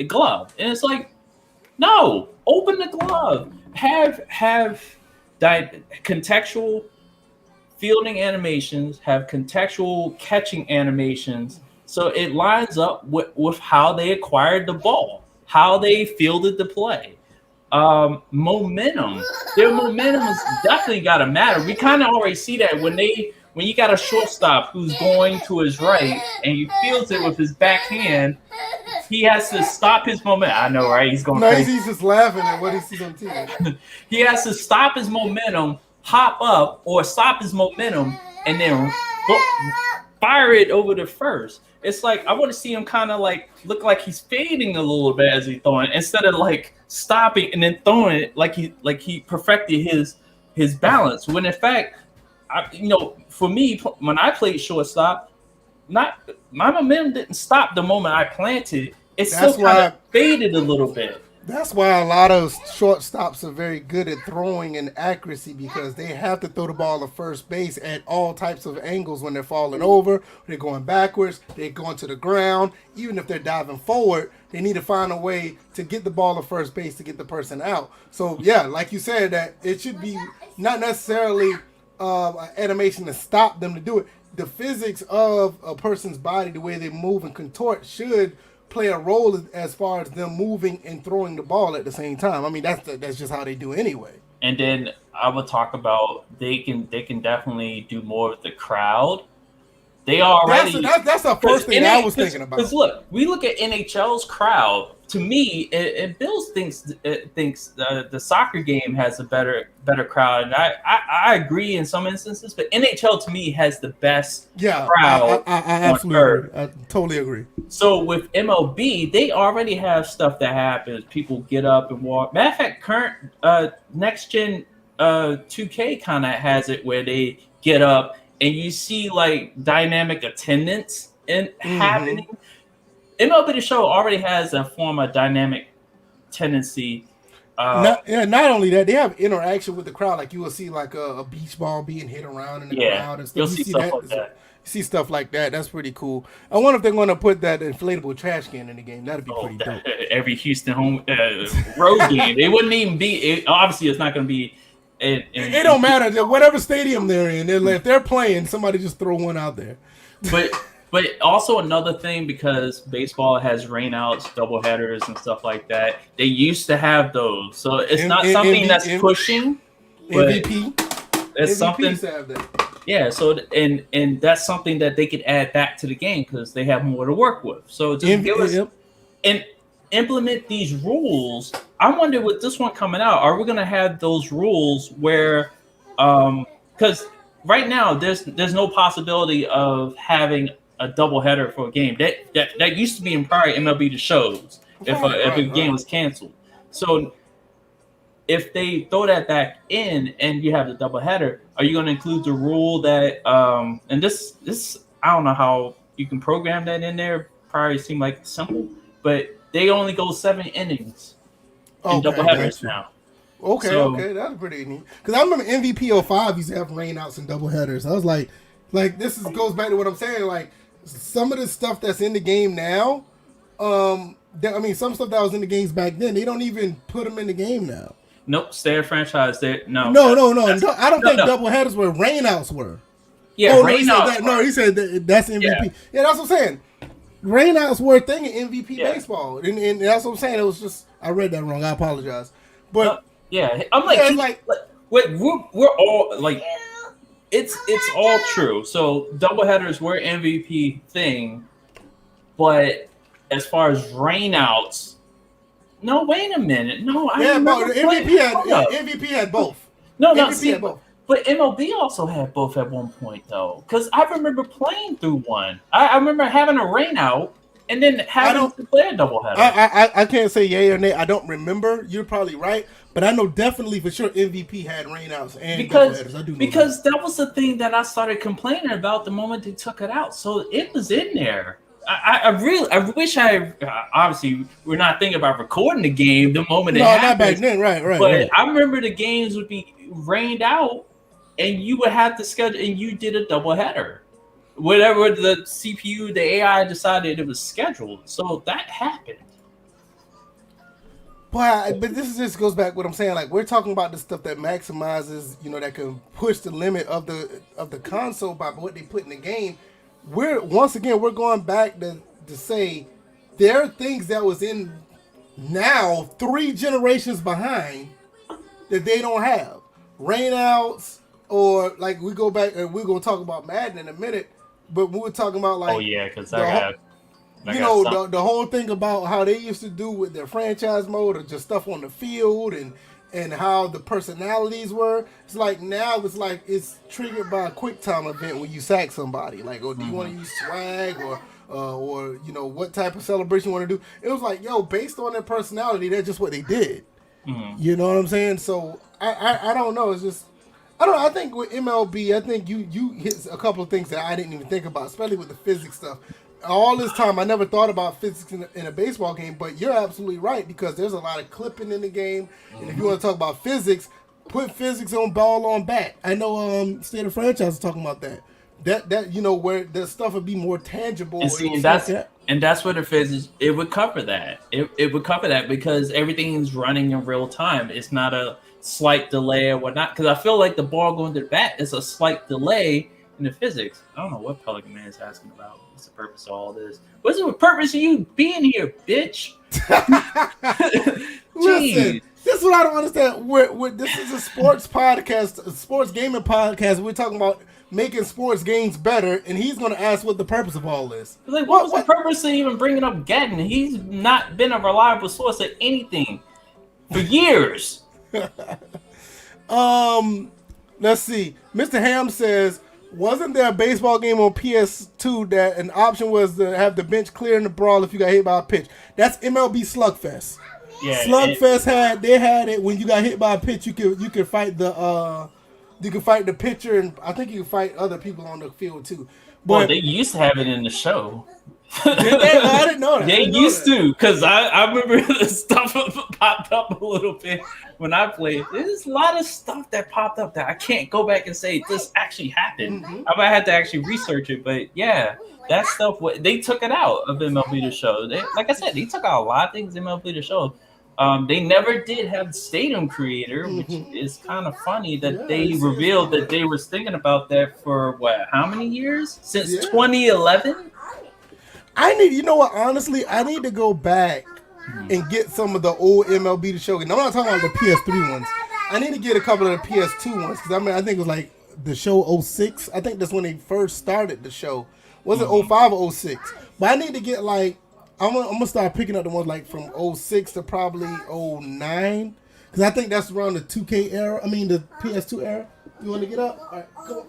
glove, and it's like, no, open the glove, have contextual fielding animations, have contextual catching animations, so it lines up with how they acquired the ball, how they fielded the play. Momentum. Their momentum has definitely got to matter. We kind of already see that when when you got a shortstop who's going to his right and he feels it with his backhand, he has to stop his momentum. I know, right? He's going crazy. He's just laughing at what he sees on TV. He has to stop his momentum, hop up, or stop his momentum, and then fire it over to first. It's like I want to see him kind of like look like he's fading a little bit as he's throwing, instead of like stopping and then throwing it like he perfected his balance. When in fact, for me, when I played shortstop, my momentum didn't stop the moment I planted. It still kind of faded a little bit. That's why a lot of shortstops are very good at throwing and accuracy, because they have to throw the ball to first base at all types of angles when they're falling over, they're going backwards, they're going to the ground. Even if they're diving forward, they need to find a way to get the ball to first base to get the person out. So, yeah, like you said, that it should be not necessarily an animation to stop them to do it. The physics of a person's body, the way they move and contort, should play a role as far as them moving and throwing the ball at the same time. I mean, that's just how they do anyway. And then I would talk about they can definitely do more with the crowd. They already that's the first thing I was thinking about. Because look, we look at NHL's crowd. To me, and Bill thinks the soccer game has a better crowd, and I agree in some instances. But NHL to me has the best crowd. I absolutely agree. I totally agree. So with MLB, they already have stuff that happens. People get up and walk. Matter of fact, current next gen 2K kind of has it where they get up and you see like dynamic attendance happening. MLB The Show already has a form of dynamic tendency. Not only that, they have interaction with the crowd. Like you will see like a beach ball being hit around in the crowd and stuff. You'll see stuff like that. You see stuff like that. That's pretty cool. I wonder if they're going to put that inflatable trash can in the game. That'd be pretty dope. Every Houston home road game, it wouldn't even be. Obviously, it's not going to be. It don't matter. Whatever stadium they're in, if they're playing, somebody just throw one out there. But also another thing, because baseball has rainouts, doubleheaders, and stuff like that. They used to have those, so it's not something that's pushing. MVP. It's MVPs something. Have that. Yeah. So and that's something that they could add back to the game because they have more to work with. So just give us and implement these rules. I wonder with this one coming out, are we going to have those rules where, because right now there's no possibility of having a doubleheader for a game. That used to be in prior MLB The Shows if a game was canceled. So if they throw that back in and you have the doubleheader, are you going to include the rule that and this I don't know how you can program that in there. Probably seem like simple, but they only go 7 innings in doubleheaders now. Okay, that's pretty neat. Because I remember MVP 05 used to have rainouts and doubleheaders. I was like this goes back to what I'm saying. Like some of the stuff that's in the game now, some stuff that was in the games back then, they don't even put them in the game now. Nope, stay a franchise. No. I don't think doubleheaders were rainouts were. Yeah, rainouts. He said that's MVP. Yeah, that's what I'm saying. Rainouts were a thing in MVP baseball, and that's what I'm saying. It was just I read that wrong. I apologize. But I'm like, we're all like, it's all true. So doubleheaders were MVP thing, but as far as rainouts, no. Wait a minute, no. MVP had both. MVP had both. But MLB also had both at one point, though, because I remember playing through one. I remember having a rainout and then having to play a doubleheader. I can't say yay or nay. I don't remember. You're probably right, but I know definitely for sure MVP had rainouts and doubleheaders. I do know because that was the thing that I started complaining about the moment they took it out. So it was in there. I wish obviously we're not thinking about recording the game the moment it happens. Not back then, right. But I remember the games would be rained out. And you would have to schedule, and you did a doubleheader. Whatever the CPU, the AI decided it was scheduled. So that happened. But this just goes back to what I'm saying. Like we're talking about the stuff that maximizes, that can push the limit of the console by what they put in the game. We're going back to say there are things that was in now 3 generations behind that they don't have. Rainouts. or like we go back and we're gonna talk about Madden in a minute, but we were talking about like Oh yeah, because I you got know something. the whole thing about how they used to do with their franchise mode or just stuff on the field and how the personalities were. It's like now it's triggered by a quick time event when you sack somebody. Like, oh, do you want to use swag or you know what type of celebration you want to do? It was like, yo, based on their personality, that's just what they did. You know what I'm saying? So I don't know. It's just I don't know. I think with MLB, I think you hit a couple of things that I didn't even think about, especially with the physics stuff. All this time, I never thought about physics in a baseball game, but you're absolutely right because there's a lot of clipping in the game. And if you want to talk about physics, put physics on ball on bat. I know State of Franchise is talking about that. That you know where the stuff would be more tangible. And see, that's what the physics it would cover that. It would cover that because everything's running in real time. It's not a slight delay or whatnot. Because I feel like the ball going to the bat is a slight delay in the physics. I don't know what Pelican Man is asking about. What's the purpose of all this? What's the purpose of you being here, bitch? Listen, this is what I don't understand. This is a sports podcast, a sports gaming podcast. We're talking about making sports games better, and he's going to ask what the purpose of all this. Like, what was the purpose of even bringing up Gadden? He's not been a reliable source of anything for years. Let's see. Mr. Ham says, wasn't there a baseball game on PS2 that an option was to have the bench clear in the brawl if you got hit by a pitch? That's MLB Slugfest. Yeah, Slugfest had it when you got hit by a pitch. You could fight the pitcher, and I think you can fight other people on the field too. But well, they used to have it in the show. Did they? I didn't know that. They used to, because I remember the stuff popped up a little bit when I played. There's a lot of stuff that popped up that I can't go back and say this actually happened. I might have to actually research it, but yeah, that stuff. They took it out of MLB The Show. Like I said, they took out a lot of things in MLB The Show. They never did have Stadium Creator, which is kind of funny that they revealed that they were thinking about that for how many years? Since 2011? You know what, honestly, I need to go back and get some of the old MLB The Show. And I'm not talking about the PS3 ones. I need to get a couple of the PS2 ones, because I think it was like the show 06. I think that's when they first started the show. Was it 05 or 06? But I need to get like, I'm gonna start picking up the ones like from 06 to probably 09, because I think that's around the 2K era. I mean the PS2 era. You want to get up? All right, come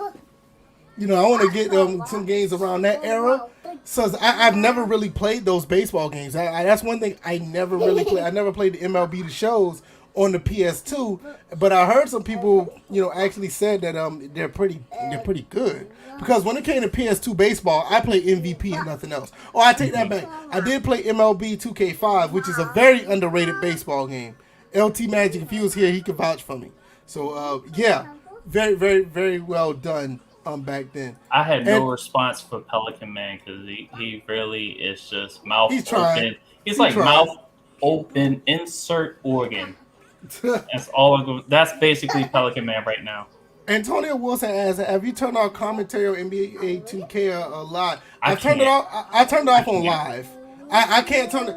on. You know, I want to get some games around that era. So I've never really played those baseball games. That's one thing I never really played. I never played the MLB The Shows on the PS2, but I heard some people, you know, actually said that they're pretty good. Because when it came to PS2 baseball, I played MVP and nothing else. Oh, I take that back. I did play MLB 2K5, which is a very underrated baseball game. LT Magic, if he was here, he could vouch for me. So yeah, very, very, very well done back then. I had no response for Pelican Man because he really is just mouth open. He's like mouth open, insert organ. That's all. That's basically Pelican Man right now. Antonio Wilson asks, "Have you turned off commentary on NBA 2K a lot?" I turned it off. I turned it off on live. I can't turn it.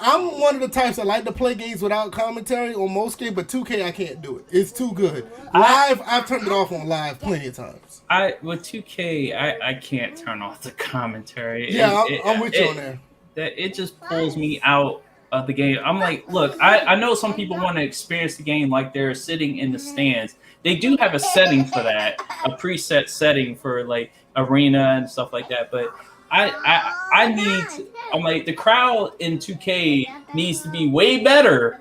I'm one of the types that like to play games without commentary on most games, but 2K I can't do it. It's too good. Live, I've turned it off on live plenty of times. With 2K, I can't turn off the commentary. Yeah, I'm with you on there. It just pulls me out of the game. I'm like, look, I know some people want to experience the game like they're sitting in the stands. They do have a setting for that, a preset setting for like arena and stuff like that, but I'm like, the crowd in 2K needs to be way better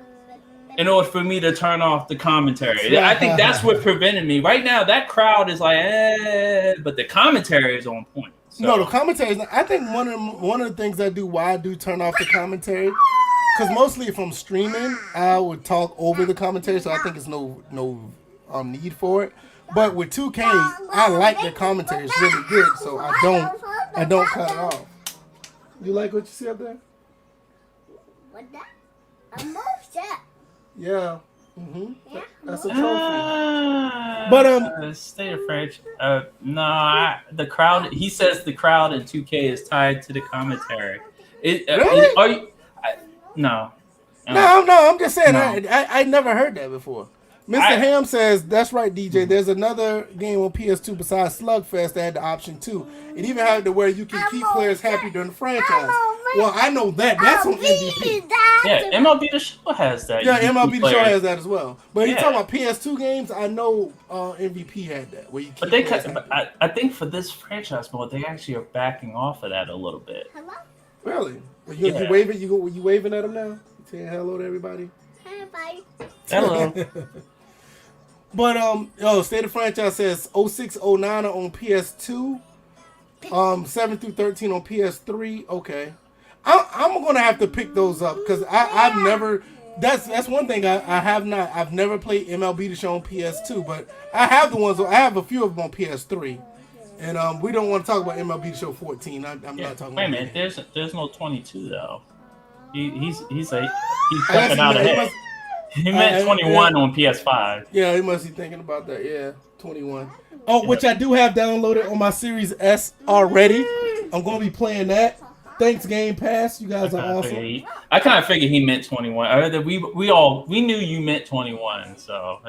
in order for me to turn off the commentary. I think that's what prevented me. Right now, that crowd is like, but the commentary is on point. So. No, the commentary is not. I think one of the things I do why I do turn off the commentary, because mostly if I'm streaming, I would talk over the commentary, so I think it's no need for it. But with 2K, I like the commentary. It's really good, so I don't cut it off. You like what you see up there? What that? A motion. Yeah. That's a trophy. But State of French. The crowd. He says the crowd in 2K is tied to the commentary. Really? No. No, I'm just saying. No. I never heard that before. Mr. Ham says, that's right, DJ. There's another game on PS2 besides Slugfest that had the option too. It even had to where you can keep players happy during the franchise. Well, I know that. That's on MVP. Yeah, MLB The Show has that. Yeah, You can MLB keep The Show players- has that as well. But you Yeah. talking about PS2 games, I know MVP had that. Where you keep But they players cut, happy. I think for this franchise mode, they actually are backing off of that a little bit. Hello? Really? You Yeah. waving? You waving at them now? Saying hello to everybody? Hey, buddy. Hello. But State of Franchise says 0609 on PS2, 7 through 13 on PS3. Okay, I'm gonna have to pick those up because I've never. That's one thing I have not. I've never played MLB The Show on PS2, but I have the ones. I have a few of them on PS3, and we don't want to talk about MLB The Show 14. I'm Yeah. not talking. Wait a about minute, that. there's no 22 though. He's I guess stepping out he ahead. must- He meant 21 on PS5. Yeah, he must be thinking about that. Yeah, 21. Oh, which I do have downloaded on my Series S already. I'm going to be playing that. Thanks, Game Pass. You guys are awesome. I kind of figured he meant 21. We knew you meant 21, so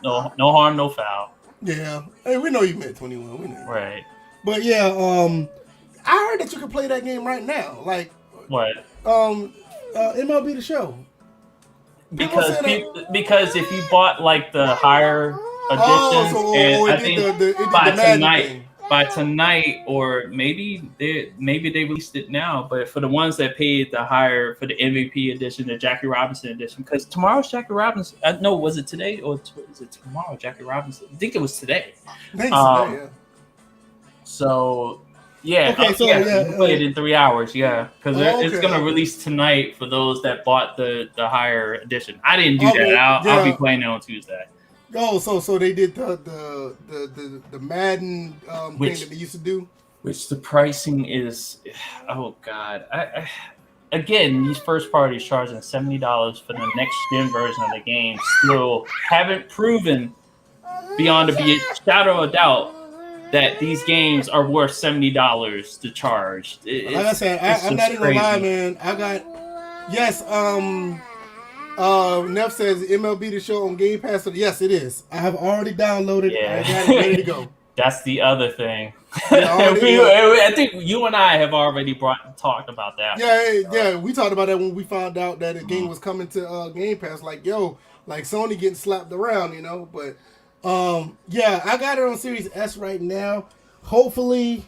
no harm, no foul. Yeah. Hey, we know you meant 21. We know. Right. But yeah, I heard that you can play that game right now. Like, What? MLB The Show. Because People say because if you bought like the higher editions, and I think by tonight, or maybe they released it now, but for the ones that paid the higher for the MVP edition, the Jackie Robinson edition, because tomorrow's Jackie Robinson. No, was it today or is it tomorrow? Jackie Robinson. I think it was today. Thanks, yeah. So. Yeah, Okay, so you yeah, can play it in 3 hours. Yeah, because it's okay, gonna release tonight for those that bought the higher edition. I didn't do that. I'll be playing it on Tuesday. Oh, so they did the Madden thing that they used to do. Which the pricing is, oh god! I again, these first parties charging $70 for the next gen version of the game still haven't proven beyond a shadow of a doubt that these games are worth $70 to charge. Like I said, I'm not even gonna lie, man. I got Neff says MLB The Show on Game Pass. So yes, it is. I have already downloaded. Yeah. I got it ready to go. That's the other thing. Yeah, I think you and I have already talked about that. Yeah. We talked about that when we found out that the game was coming to Game Pass. Like, yo, like Sony getting slapped around, you know. But yeah, I got it on Series S right now. Hopefully,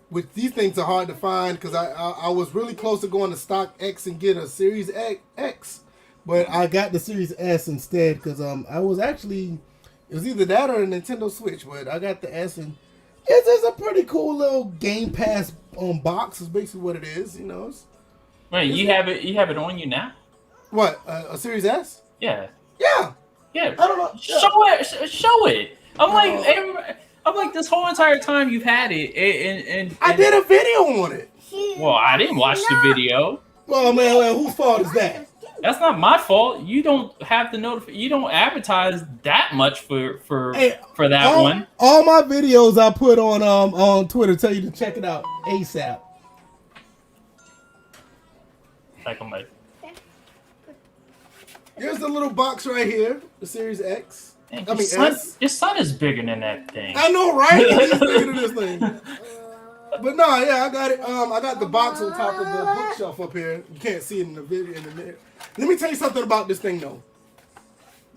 which these things are hard to find because I was really close to going to Stock X and get a Series X, but I got the Series S instead because I was actually, it was either that or a Nintendo Switch, but I got the S, and it's a pretty cool little Game Pass box. Is basically what it is, you know. Wait, you have it on you now? What, a Series S? Yeah. Yeah. Yeah. I don't know. Show it. I'm like this whole entire time you've had it, and I did a video on it. Well, I didn't watch the video. Well, man, whose fault is that? That's not my fault. You don't have the You don't advertise that much for that one. All my videos I put on Twitter tell you to check it out ASAP. Like I'm like, Here's the little box right here, the Series X. man, I mean S. your son is bigger than that thing. I know, right? He's bigger than this thing. But no, yeah, I got it. I got the box on top of the bookshelf up here. You can't see it in the video. Let me tell you something about this thing, though.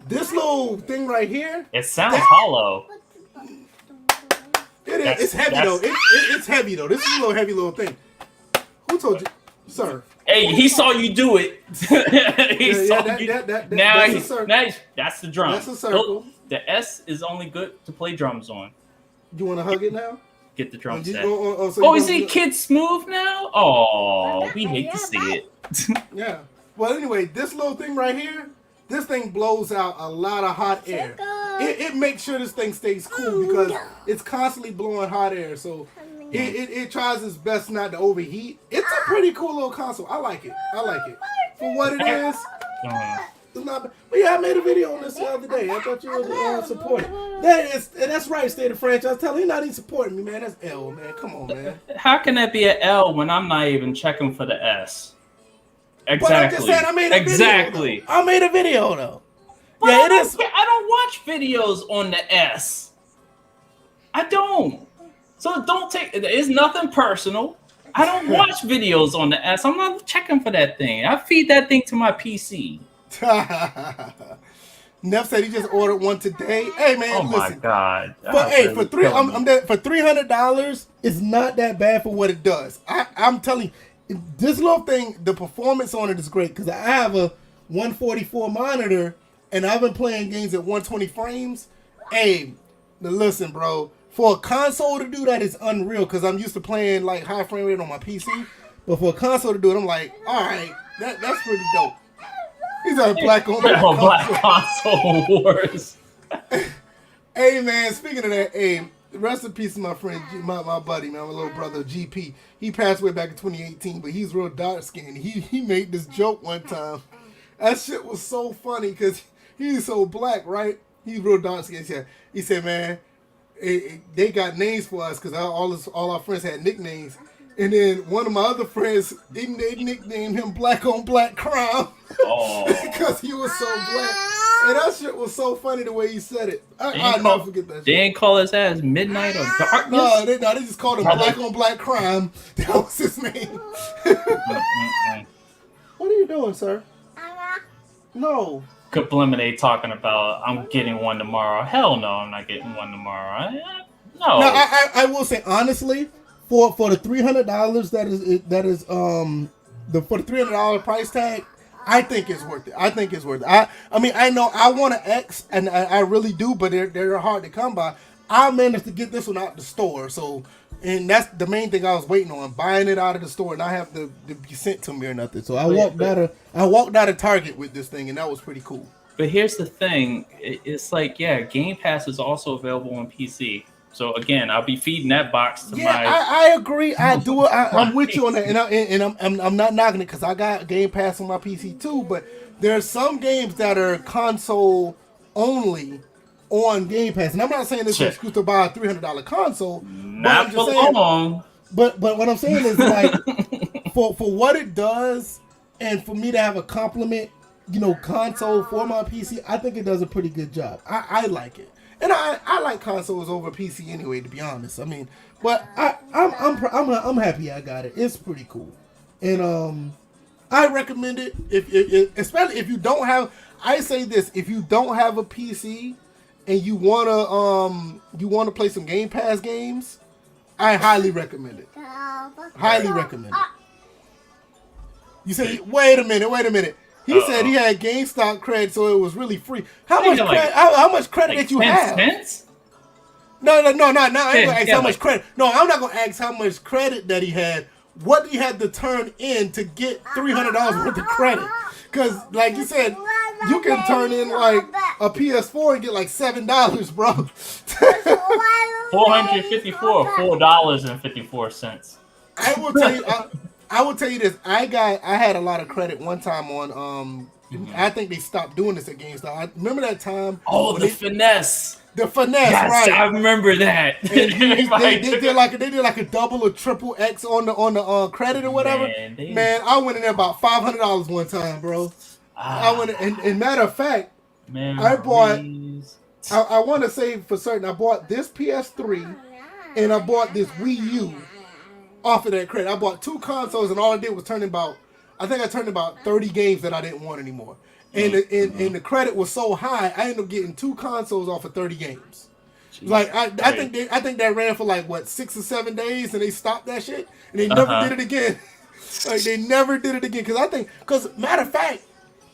This little thing right here. It sounds hollow. It is. It's heavy though. It's heavy though. This is a little heavy little thing. Who told you, sir? Hey, he saw you do it. That's the drum. That's a circle. The S is only good to play drums on. You want to hug it now? Get the drum set. So is it Kid Smooth now? Oh, we hate to see it. Yeah. Well, anyway, this little thing right here, this thing blows out a lot of hot air. It makes sure this thing stays cool because it's constantly blowing hot air. So it tries its best not to overheat. It's a pretty cool little console. I like it. For what it is. It's not, but yeah, I made a video on this the other day. I thought you would support it. That's right, State of Franchise. Tell him he's not even supporting me, man. That's L, man. Come on, man. How can that be an L when I'm not even checking for the S? But I'm just saying, I made a video. I made a video though. But yeah, it is. I don't watch videos on the S. I don't. So don't take. It's nothing personal. I don't watch videos on the S. I'm not checking for that thing. I feed that thing to my PC. Neff said he just ordered one today. Hey man, listen. Oh my god! But hey, for $300, it's not that bad for what it does. I'm telling you, this little thing, the performance on it is great because I have a 144 monitor and I've been playing games at 120 frames. Hey, now listen, bro. For a console to do that is unreal because I'm used to playing like high frame rate on my PC. But for a console to do it, I'm like, all right, that's pretty dope. He's on black console wars. Hey man, speaking of that, hey, rest in peace to my friend, my buddy, man, my little brother GP. He passed away back in 2018, but he's real dark skinned. He made this joke one time. That shit was so funny because he's so black, right? He's real dark skinned. He said, man, they got names for us because all our friends had nicknames. And then one of my other friends, they nicknamed him Black on Black Crime. Oh. Because he was so black. And that shit was so funny the way he said it. I'll never forget that shit. They ain't call his ass Midnight or Darkness? No, they just called him Black on Black Crime. That was his name. What are you doing, sir? No. Putteminthegame talking about, I'm getting one tomorrow. Hell no, I'm not getting one tomorrow. No. I will say, honestly, for the $300 for the $300 price tag, I think it's worth it. I mean, I know I want an X, and I really do, but they're hard to come by. I managed to get this one out the store, and that's the main thing I was waiting on, buying it out of the store, and not have to be sent to me or nothing. So I walked out of Target with this thing, and that was pretty cool. But here's the thing: it's like, yeah, Game Pass is also available on PC. So again, I'll be feeding that box to my. I agree. I do it. I'm with you on that, and I'm not knocking it because I got Game Pass on my PC too. But there are some games that are console only on Game Pass, and I'm not saying this is excuse to buy a $300 console. Not for long. But what I'm saying is like for what it does, and for me to have a compliment, console for my PC, I think it does a pretty good job. I like it. And I like consoles over PC anyway, to be honest. I mean, but I'm happy I got it. It's pretty cool, and I recommend it. If especially if you don't have, I say this: if you don't have a PC and you wanna play some Game Pass games, I highly recommend it. Highly recommend it. You say, wait a minute. He said he had GameStop credit, so it was really free. How much credit did you have? Cents? No. I ain't gonna ask how much credit. No, I'm not gonna ask how much credit that he had. What he had to turn in to get $300 worth of credit? Because, like you said, you can turn in like a PS4 and get like $7, bro. $454. I will tell you this. I had a lot of credit one time on I think they stopped doing this at GameStop. I remember that time. Oh, finesse. The finesse, yes, right? I remember that. they did like a double or triple X on the credit or whatever. Man, I went in there about $500 one time, bro. I went and matter of fact, I bought. I want to say for certain, I bought this PS3 and I bought this Wii U off of that credit. I bought two consoles and all I did was turn about 30 games that I didn't want anymore. And the credit was so high, I ended up getting two consoles off of 30 games. Jeez, like I think that ran for like 6 or 7 days, and they stopped that shit, and they never did it again. Like they never did it again because matter of fact,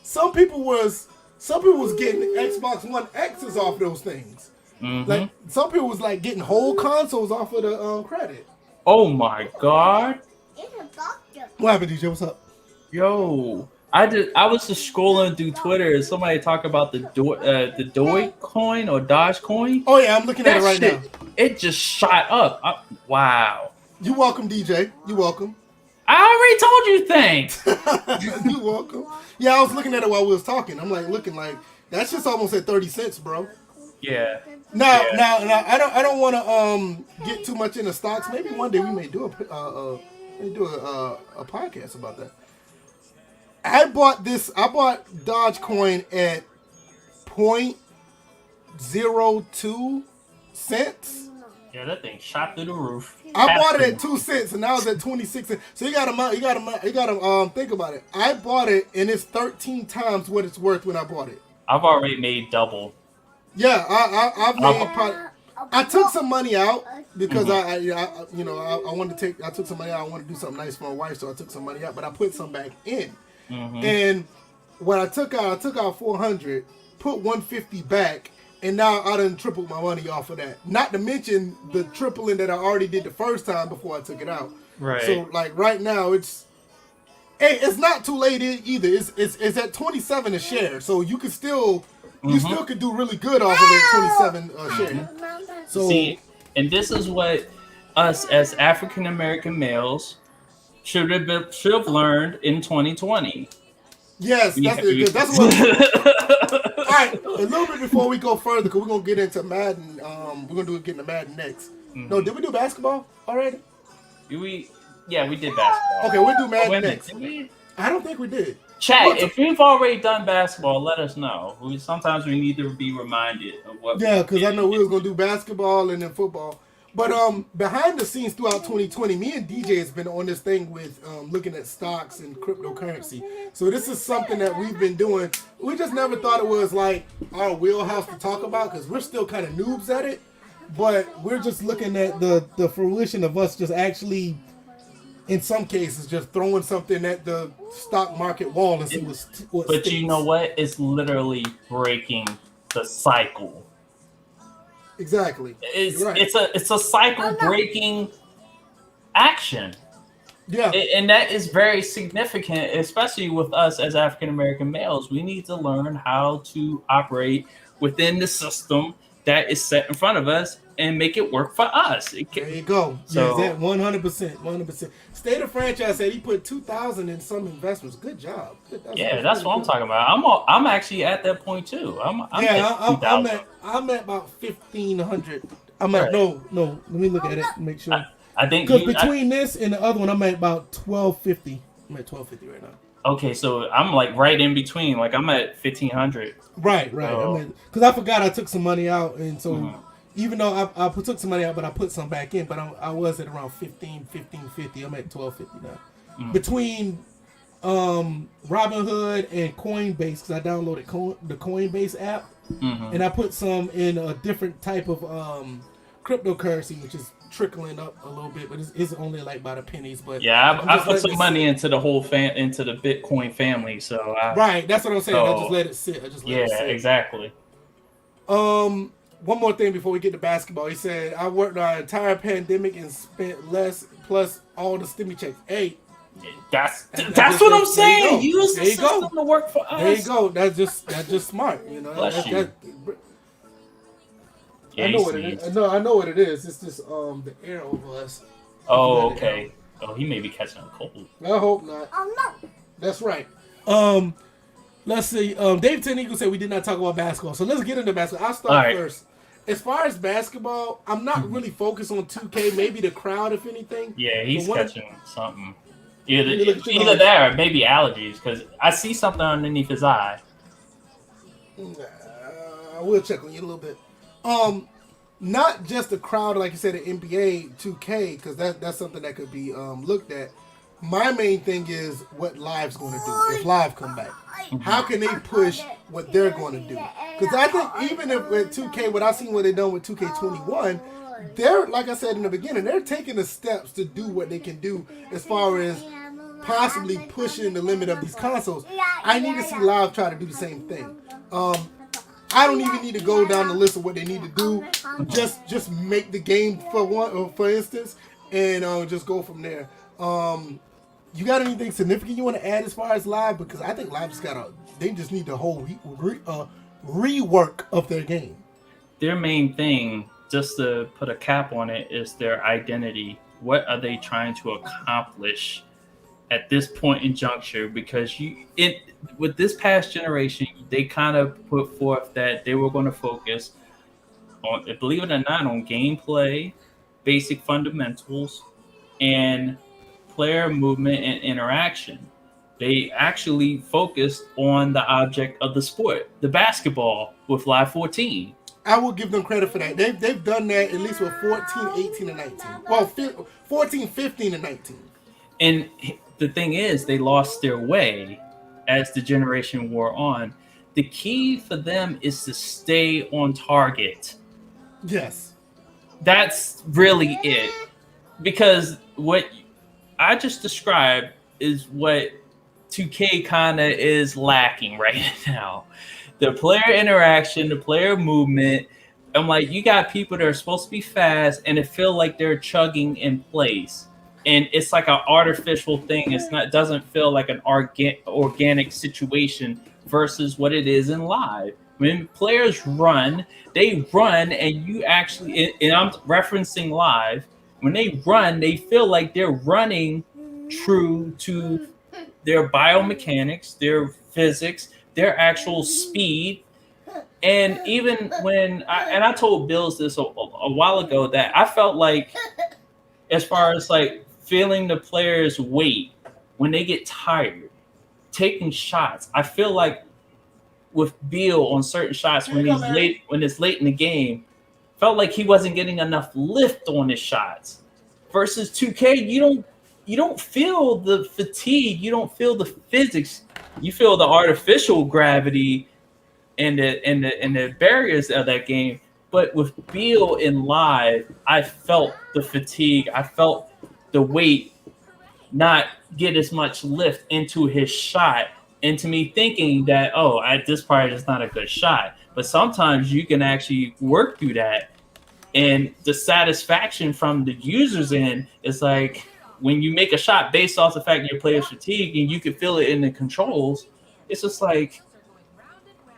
some people was getting Xbox One X's off those things. Mm-hmm. Like some people was like getting whole consoles off of the credit. Oh my god! What happened, DJ? What's up? Yo. I was just scrolling through Twitter and somebody talk about the Dogecoin or Dogecoin. Oh yeah, I'm looking at it right now. It just shot up. Wow. You welcome, DJ. You welcome. I already told you thanks. You welcome. Yeah, I was looking at it while we was talking. I'm like looking like that's just almost at 30 cents, bro. Yeah. Now I don't want to get too much into stocks. Maybe one day we may do a podcast about that. I bought Dogecoin at 0.02 cents. Yeah, that thing shot through the roof. I bought it at 2 cents, and now it's at 26 cents. So you gotta think about it. I bought it, and it's 13 times what it's worth when I bought it. I've already made double. Yeah, I've made. I took some money out because I wanted to take. I took some money out. I wanted to do something nice for my wife, so I took some money out. But I put some back in, and what I took out 400, put 150 back. And now I done tripled my money off of that. Not to mention the tripling that I already did the first time before I took it out. Right. So like right now it's not too late either. It's at 27 a share. So you could still could do really good off of that 27 share. So see, and this is what us as African American males should have learned in 2020. Yes, that's what. All right, a little bit before we go further, because we're gonna get into Madden. We're gonna get into Madden next. No, did we do basketball already? We did basketball. Okay, we'll do Madden Wait a minute, next. did we? I don't think we did. Chat, if you've already done basketball, let us know. Sometimes we need to be reminded of what. Yeah, because I know we were gonna do basketball and then football. But behind the scenes throughout 2020, me and DJ has been on this thing with looking at stocks and cryptocurrency. So this is something that we've been doing. We just never thought it was like our wheelhouse to talk about because we're still kind of noobs at it. But we're just looking at the fruition of us just actually, in some cases, just throwing something at the stock market wall and see what But sticks. you know what? It's literally breaking the cycle. Exactly. It's a cycle breaking action. Yeah. And that is very significant, especially with us as African American males. We need to learn how to operate within the system that is set in front of us and make it work for us. There you go. So, yeah, 100%. State of Franchise said he put 2,000 in some investments. Good job. That's what I'm talking about. I'm actually at that point too. I'm at about 1,500. No. Let me look at it and make sure. I think because between this and the other one, I'm at about 1,250. I'm at 1,250 right now. Okay, so I'm like right in between. Like I'm at 1,500. Right. Because I forgot I took some money out, and so even though I took some money out, but I put some back in. But I was at around 1,550. I'm at 1,250 now. Between Robinhood and Coinbase, because I downloaded the Coinbase app, and I put some in a different type of cryptocurrency, which is trickling up a little bit, but it's only like by the pennies. But yeah, I put some money into the whole into the Bitcoin family. So right, that's what I'm saying. I just let it sit. Exactly. One more thing before we get to basketball. He said, I worked our entire pandemic and spent less plus all the stimmy checks. Hey, that's what I'm saying. Use the system to work for us. There you go. That's just smart. You know. I know what it is. No, I know what it is. It's just the air over us. Oh, okay. Oh, he may be catching a cold. I hope not. Oh no. That's right. Let's see. Dave Ten said we did not talk about basketball, so let's get into basketball. I'll start first. As far as basketball, I'm not really focused on 2K. Maybe the crowd, if anything. Yeah, he's catching something. Either that or maybe allergies, because I see something underneath his eye. I will check on you a little bit. Not just the crowd, like you said, the NBA 2K, because that's something that could be looked at. My main thing is what Live's going to do if Live come back. How can they push what they're going to do? Because I think even if with 2K, what I've seen what they've done with 2K21, they're, like I said in the beginning, they're taking the steps to do what they can do as far as possibly pushing the limit of these consoles. I need to see Live try to do the same thing. I don't even need to go down the list of what they need to do. Just make the game for instance, and just go from there. You got anything significant you want to add as far as Live? Because I think Live they just need the whole rework of their game. Their main thing, just to put a cap on it, is their identity. What are they trying to accomplish at this point in juncture? Because with this past generation, they kind of put forth that they were going to focus on, believe it or not, on gameplay, basic fundamentals, and player movement and interaction. They actually focused on the object of the sport, the basketball, with Live 14. I will give them credit for that. They've done that at least with 14, 18, and 19. Well, 14, 15, and 19. And the thing is, they lost their way as the generation wore on. The key for them is to stay on target. Yes. That's really it. Because what I just described is what 2K kind of is lacking right now. The player interaction, the player movement. I'm like, you got people that are supposed to be fast and it feel like they're chugging in place. And it's like an artificial thing. It doesn't feel like an organic situation versus what it is in live. When players run, they run, and you actually, and I'm referencing live, when they run, they feel like they're running true to their biomechanics, their physics, their actual speed. And even when I told Bills this a while ago, that I felt like, as far as like feeling the players' weight when they get tired, taking shots, I feel like with Beal on certain shots when it's late in the game, felt like he wasn't getting enough lift on his shots. Versus 2K, you don't feel the fatigue, you don't feel the physics, you feel the artificial gravity and the barriers of that game. But with Beal in live, I felt the fatigue, I felt the weight not get as much lift into his shot, into me thinking that, this part is not a good shot. But sometimes you can actually work through that, and the satisfaction from the user's end is like when you make a shot based off the fact that your player's fatigue and you can feel it in the controls. It's just like,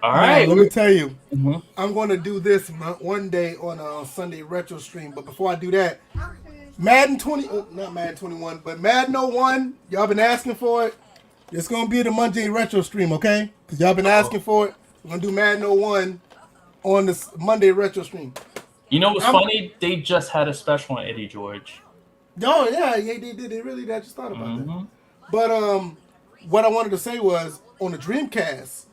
all right. Let me tell you, I'm going to do this one day on a Sunday retro stream. But before I do that, Madden 21, but Madden 01, y'all been asking for it. It's going to be the Monday retro stream, okay? Because y'all been asking for it. We're going to do Madden 01 on this Monday retro stream. You know what's funny? They just had a special on Eddie George. Oh, yeah, they did. They really did. I just thought about that. But what I wanted to say was, on the Dreamcast,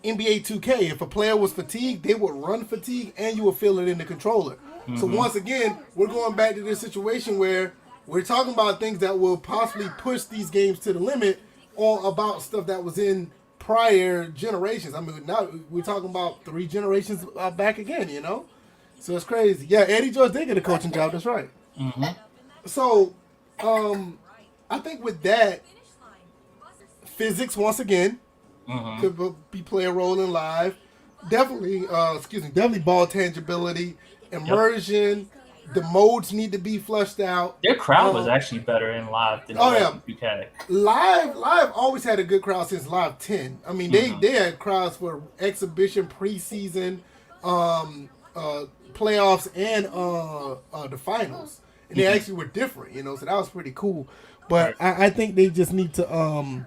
NBA 2K, if a player was fatigued, they would run fatigue and you would feel it in the controller. So once again, we're going back to this situation where we're talking about things that will possibly push these games to the limit, or about stuff that was in prior generations. I mean, now we're talking about 3 generations back again, you know? So it's crazy. Yeah, Eddie George did get a coaching job. That's right. So I think with that, physics, once again, could play a role in live. Definitely, definitely ball tangibility, immersion. The modes need to be flushed out. Their crowd was actually better in live than UK. Live always had a good crowd since Live 10. I mean, they had crowds for exhibition, preseason, playoffs, and the finals. And they actually were different, you know, so that was pretty cool. But I think they just need to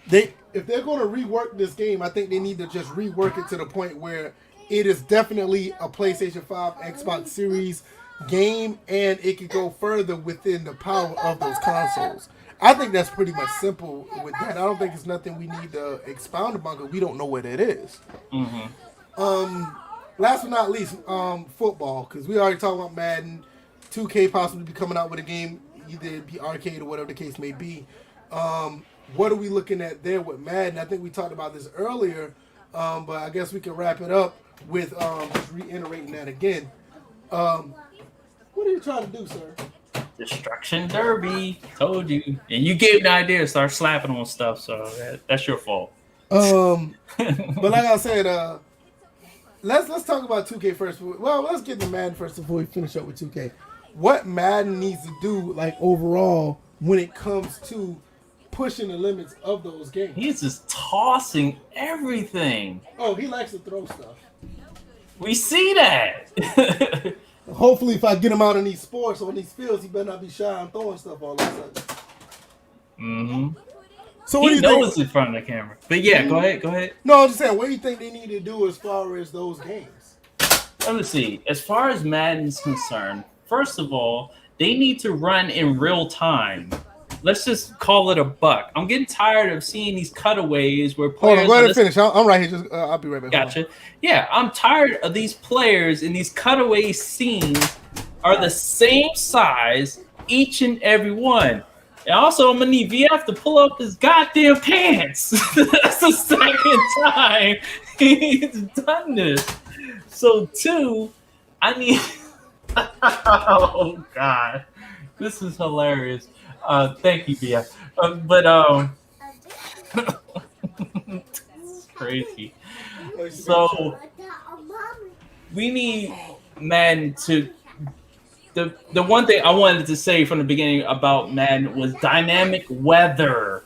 if they're going to rework this game, I think they need to just rework it to the point where it is definitely a PlayStation 5, Xbox Series game, and it could go further within the power of those consoles. I think that's pretty much simple with that. I don't think it's nothing we need to expound upon because we don't know what it is. Last but not least, football, because we already talked about Madden. 2K possibly be coming out with a game, either it be arcade or whatever the case may be. What are we looking at there with Madden? I think we talked about this earlier, but I guess we can wrap it up with just reiterating that again. What are you trying to do, sir? Destruction Derby. Told you. And you gave the idea to start slapping on stuff, so that's your fault. But like I said, let's talk about 2K first. Well, let's get to Madden first before we finish up with 2K. What Madden needs to do, like overall, when it comes to pushing the limits of those games? He's just tossing everything. Oh, he likes to throw stuff. We see that. Hopefully, if I get him out in these sports or in these fields, he better not be shy on throwing stuff all of a sudden. So what do you knows in front of the camera. But yeah, go ahead. No, I'm just saying, what do you think they need to do as far as those games? Let me see. As far as Madden's concerned, first of all, they need to run in real time. let's just call it a buck. I'm getting tired of seeing these cutaways where Hold players. on, go ahead and finish. I'm right here. Just I'll be right back. Gotcha. Yeah, I'm tired of these players in these cutaway scenes are the same size each and every one. And also, I'm gonna need VF to pull up his goddamn pants. That's the second time he's done this. So, 2, I need. Oh God, this is hilarious. Thank you, VF. It's crazy. So we need Madden to. The one thing I wanted to say from the beginning about Madden was dynamic weather.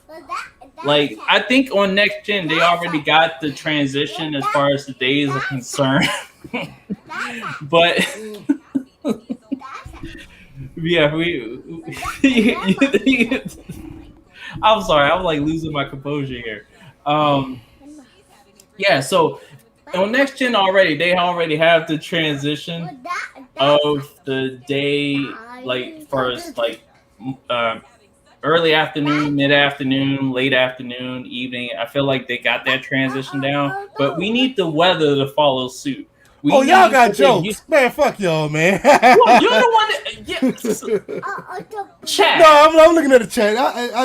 Like, I think on next gen they already got the transition as far as the days are concerned. But yeah, I'm sorry, I'm like losing my composure here. Yeah, so on next gen they already have the transition of the day, like first, like early afternoon, mid afternoon, late afternoon, evening. I feel like they got that transition down, but we need the weather to follow suit. Y'all got jokes, man. Fuck y'all, man. Well, you're the one that. Chat. No, I'm looking at the chat.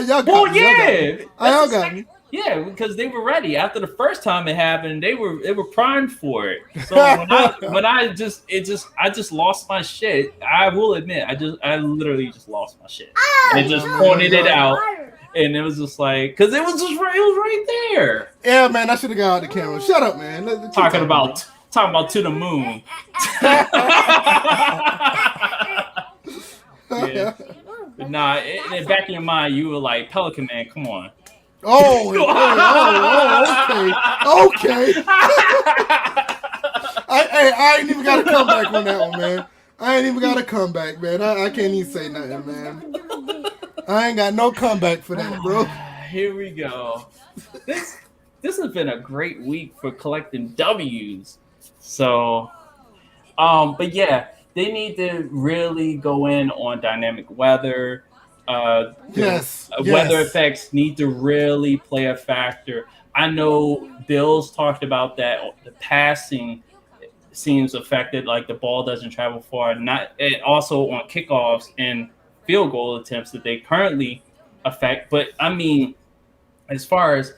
Y'all got well, me. Yeah. Y'all got me. Yeah, because they were ready after the first time it happened. They were primed for it. So I just lost my shit. I will admit, I literally just lost my shit. And just pointed it out, and it was just like, because it was right there. Yeah, man, I should have got out the camera. Shut up, man. Talking about to the moon. Yeah. But nah, in the back of your mind, you were like, Pelican Man, come on. Okay. I ain't even got a comeback on that one, man. I ain't even got a comeback, man. I can't even say nothing, man. I ain't got no comeback for that, bro. Here we go. This has been a great week for collecting W's. So, but yeah, they need to really go in on dynamic weather. Yes. Weather effects need to really play a factor. I know Bill's talked about that. The passing seems affected, like the ball doesn't travel far. And also on kickoffs and field goal attempts that they currently affect. But I mean, as far as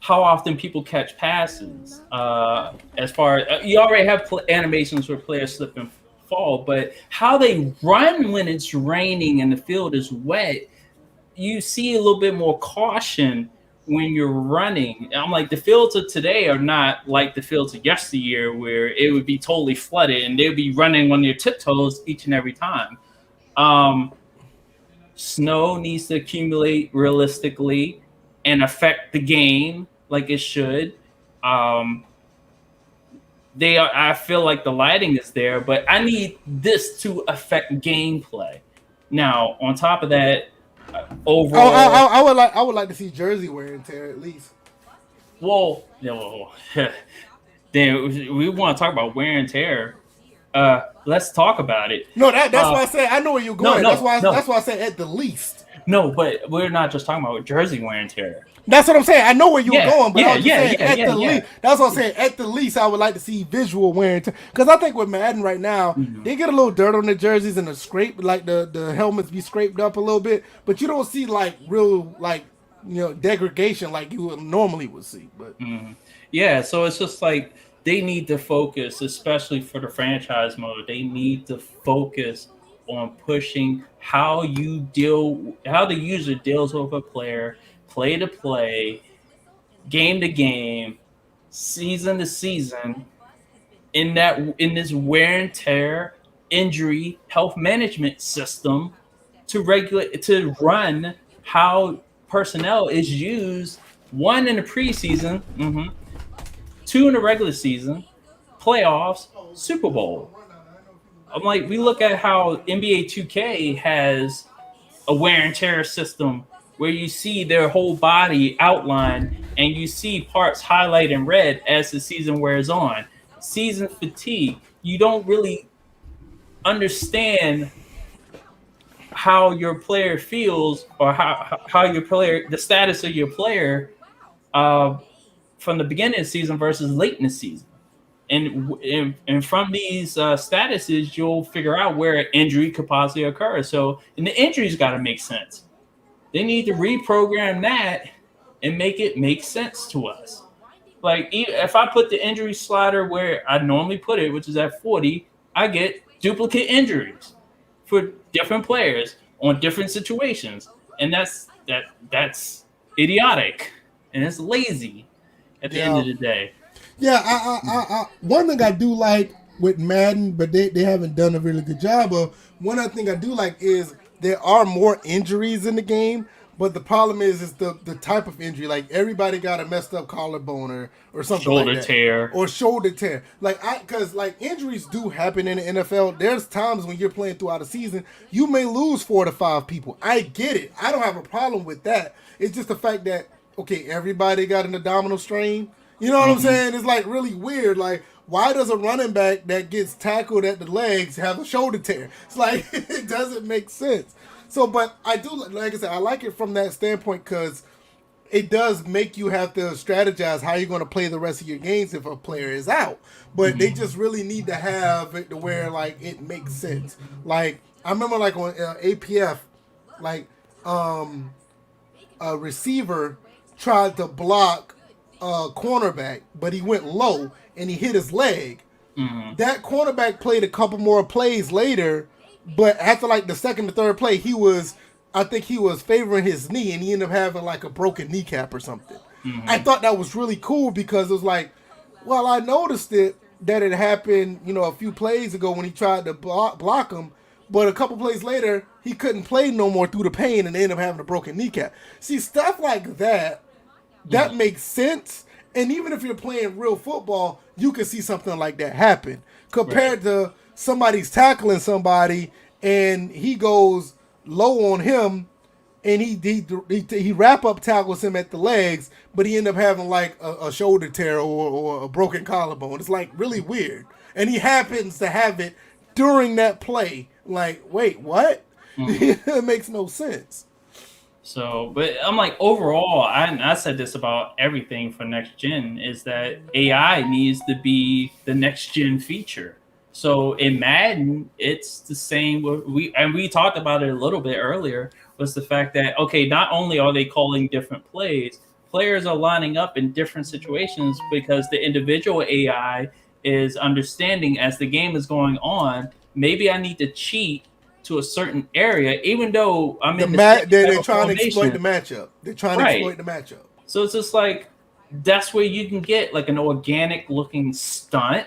how often people catch passes, as far as you already have animations where players slip and fall, but how they run when it's raining and the field is wet, you see a little bit more caution when you're running. I'm like, the fields of today are not like the fields of yesteryear where it would be totally flooded and they'd be running on their tiptoes each and every time. Snow needs to accumulate realistically and affect the game like it should. I feel like the lighting is there, but I need this to affect gameplay. Now, on top of that, overall, I would like to see jersey wear and tear at least. Well, then we want to talk about wear and tear. Let's talk about it. No, that's why I said I know where you're going. No, that's why I said at the least. No, but we're not just talking about jersey wear and tear. That's what I'm saying. I know where you're going, but least. That's what I'm saying. At the least, I would like to see visual wear and tear. Because I think with Madden right now, they get a little dirt on the jerseys and the scrape, like the helmets be scraped up a little bit, but you don't see like real degradation like you normally would see. But yeah, so it's just like they need to focus, especially for the franchise mode. They need to focus on pushing how the user deals with a player, play to play, game to game, season to season, in this wear and tear, injury, health management system to run how personnel is used, 1 in the preseason, 2 in the regular season, playoffs, Super Bowl. I'm like, we look at how NBA 2K has a wear and tear system where you see their whole body outlined and you see parts highlight in red as the season wears on. Season fatigue. You don't really understand how your player feels, or how your player, the status of your player, uh, from the beginning of the season versus late in the season. And from these statuses, you'll figure out where an injury could possibly occur. So, and the injuries got to make sense. They need to reprogram that and make it make sense to us. Like, if I put the injury slider where I normally put it, which is at 40, I get duplicate injuries for different players on different situations, and that's idiotic and it's lazy at the end Yeah. of the day. Yeah, one thing I do like with Madden, but they haven't done a really good job of. One other thing I do like is there are more injuries in the game, but the problem is the type of injury. Like everybody got a messed up collarbone or something Shoulder like that. tear. Or shoulder tear. Because injuries do happen in the NFL. There's times when you're playing throughout a season, you may lose 4 to 5 people. I get it. I don't have a problem with that. It's just the fact that, okay, everybody got an abdominal strain. You know what I'm saying? It's like really weird. Like, why does a running back that gets tackled at the legs have a shoulder tear? It's like, it doesn't make sense. So, but I do, like I said, I like it from that standpoint because it does make you have to strategize how you're going to play the rest of your games if a player is out. But they just really need to have it to where, like, it makes sense. Like, I remember, like, on APF, like, a receiver tried to block cornerback, but he went low and he hit his leg. That cornerback played a couple more plays later, but after like the second or third play, I think he was favoring his knee and he ended up having like a broken kneecap or something. I thought that was really cool because it was like, well, I noticed that it happened, a few plays ago when he tried to block him, but a couple plays later, he couldn't play no more through the pain and ended up having a broken kneecap. See, stuff like that makes sense. And even if you're playing real football, you can see something like that happen. Compared to somebody's tackling somebody and he goes low on him and he wrap up tackles him at the legs, but he ended up having like a shoulder tear or a broken collarbone. It's like really weird. And he happens to have it during that play. Like, wait, what? It makes no sense. So, but I'm like, overall, I said this about everything for next gen is that AI needs to be the next gen feature. So in Madden, it's the same. We talked about it a little bit earlier. Was the fact that, okay, not only are they calling different plays, players are lining up in different situations because the individual AI is understanding as the game is going on. Maybe I need to cheat to a certain area, even though I'm in they're trying to exploit the matchup. They're trying to exploit the matchup. So it's just like that's where you can get like an organic looking stunt.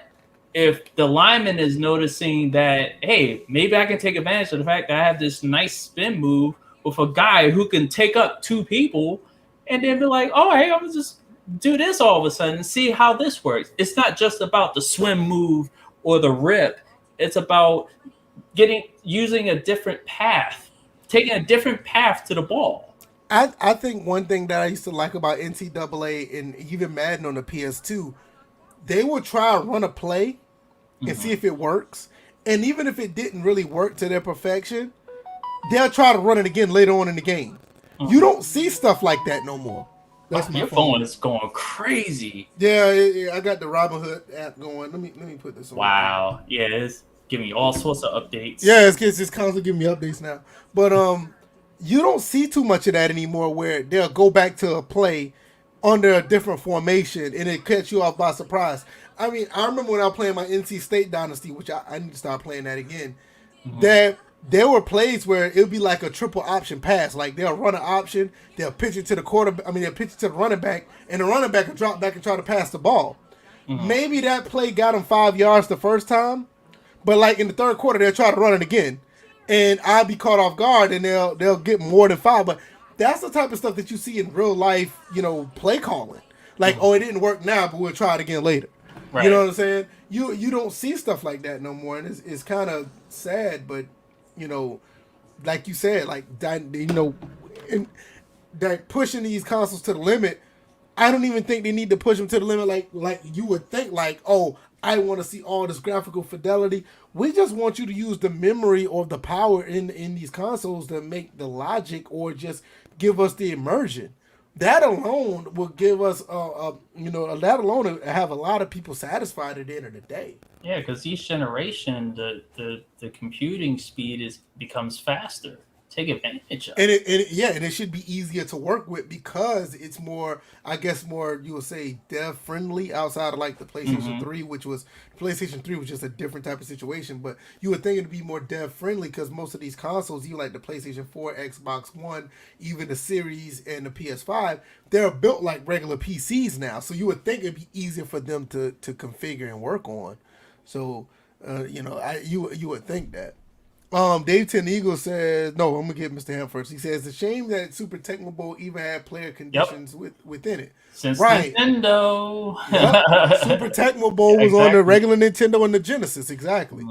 If the lineman is noticing that, hey, maybe I can take advantage of the fact that I have this nice spin move with a guy who can take up 2 people, and then be like, oh, hey, I'm gonna just do this all of a sudden and see how this works. It's not just about the swim move or the rip. It's about using a different path, taking a different path to the ball. I think one thing that I used to like about NCAA and even Madden on the PS2, they will try to run a play and see if it works. And even if it didn't really work to their perfection, they'll try to run it again later on in the game. You don't see stuff like that no more. That's my phone is going crazy. Yeah, I got the Robinhood app going. Let me put this on. Wow. Yeah, it's giving me all sorts of updates. Yeah, it's constantly giving me updates now. But you don't see too much of that anymore where they'll go back to a play under a different formation and it catch you off by surprise. I mean, I remember when I was playing my NC State Dynasty, which I need to start playing that again, that there were plays where it would be like a triple option pass. Like they'll run an option, they'll pitch it to the they'll pitch it to the running back, and the running back will drop back and try to pass the ball. Maybe that play got him 5 yards the first time, but like in the third quarter, they'll try to run it again. And I'll be caught off guard and they'll get more than 5. But that's the type of stuff that you see in real life, play calling. Like, oh, it didn't work now, but we'll try it again later. Right. You know what I'm saying? You don't see stuff like that no more. And it's kind of sad, but, like you said, like, that, that pushing these consoles to the limit, I don't even think they need to push them to the limit like you would think. Like, oh, I want to see all this graphical fidelity. We just want you to use the memory or the power in these consoles to make the logic or just give us the immersion. That alone will give us, that alone will have a lot of people satisfied at the end of the day. Yeah, because each generation, the computing speed becomes faster. Take advantage of it. And it should be easier to work with because it's more, I guess, more you would say dev friendly outside of like the PlayStation 3, which was just a different type of situation. But you would think it'd be more dev friendly because most of these consoles, you like the PlayStation 4, Xbox One, even the Series and the PS5, they're built like regular PCs now. So you would think it'd be easier for them to configure and work on. So you would think that. Dave Ten Eagle says, no, I'm going to give Mr. Ham first. He says, it's a shame that Super Tecmo Bowl even had player conditions within it. Since Nintendo. Yep. Super Tecmo Bowl was on the regular Nintendo and the Genesis. Exactly.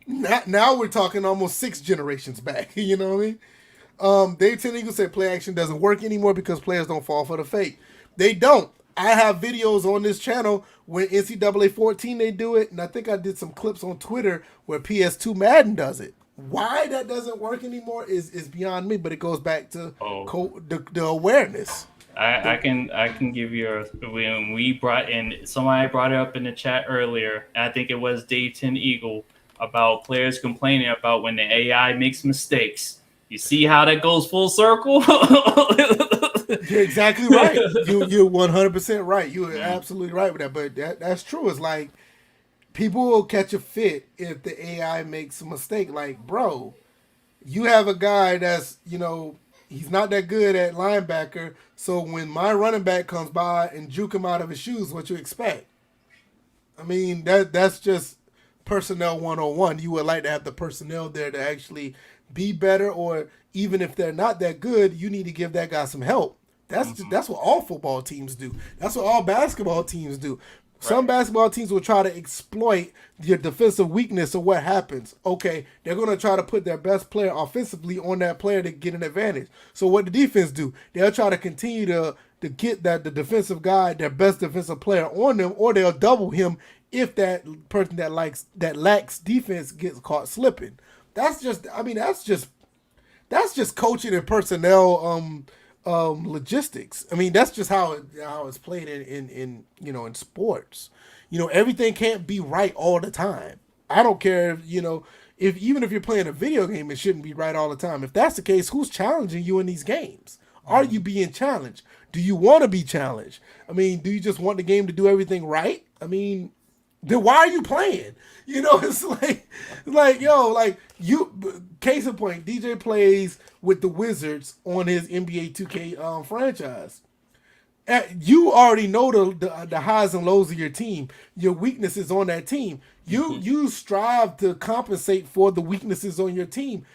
Now we're talking almost 6 generations back. You know what I mean? Dave Ten Eagle said play action doesn't work anymore because players don't fall for the fake. They don't. I have videos on this channel when NCAA 14 they do it, and I think I did some clips on Twitter where PS2 Madden does it. Why that doesn't work anymore is beyond me, but it goes back to the awareness. I can give you when we brought in, somebody brought it up in the chat earlier, and I think it was Dave Ten Eagle, about players complaining about when the AI makes mistakes. You see how that goes full circle? You're exactly right. You're 100% right. You're absolutely right with that. But that's true. It's like people will catch a fit if the AI makes a mistake. Like, bro, you have a guy that's, he's not that good at linebacker. So when my running back comes by and juke him out of his shoes, what you expect? I mean, that's just personnel 101. You would like to have the personnel there to actually be better, or even if they're not that good, you need to give that guy some help. That's what all football teams do. That's what all basketball teams do. Some basketball teams will try to exploit your defensive weakness, or what happens. Okay, they're going to try to put their best player offensively on that player to get an advantage. So what the defense do? They'll try to continue to get the defensive guy, their best defensive player on them, or they'll double him if that person that lacks defense gets caught slipping. That's just coaching and personnel logistics. I mean, that's just how it's played in sports. Everything can't be right all the time. I don't care if even if you're playing a video game, it shouldn't be right all the time. If that's the case, who's challenging you in these games? Are you being challenged? Do you want to be challenged? I mean, do you just want the game to do everything right? I mean, then why are you playing? It's like case in point, DJ plays with the Wizards on his NBA 2K franchise. You already know the highs and lows of your team, your weaknesses on that team. You strive to compensate for the weaknesses on your team.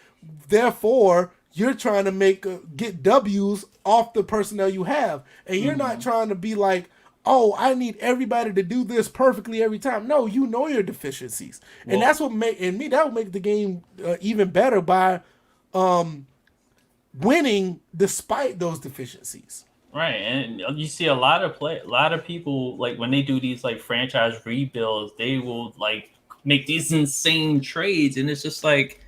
Therefore, you're trying to get W's off the personnel you have, and you're not trying to be like, oh, I need everybody to do this perfectly every time. No, you know your deficiencies, and that's what that would make the game even better by winning despite those deficiencies. Right, and you see a lot of people, like when they do these like franchise rebuilds, they will like make these insane trades, and it's just like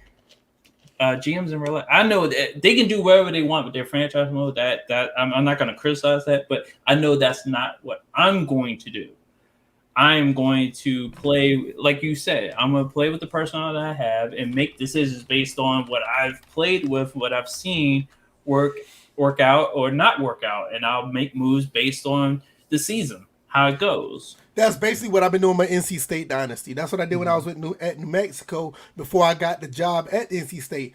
GMs in real life. I know that they can do whatever they want with their franchise mode. That I'm not going to criticize that, but I know that's not what I'm going to do. I'm going to play, like you said, I'm going to play with the personnel that I have and make decisions based on what I've played with, what I've seen work out or not work out, and I'll make moves based on the season, how it goes. That's basically what I've been doing with my NC State dynasty. That's what I did when I was at New Mexico before I got the job at NC State.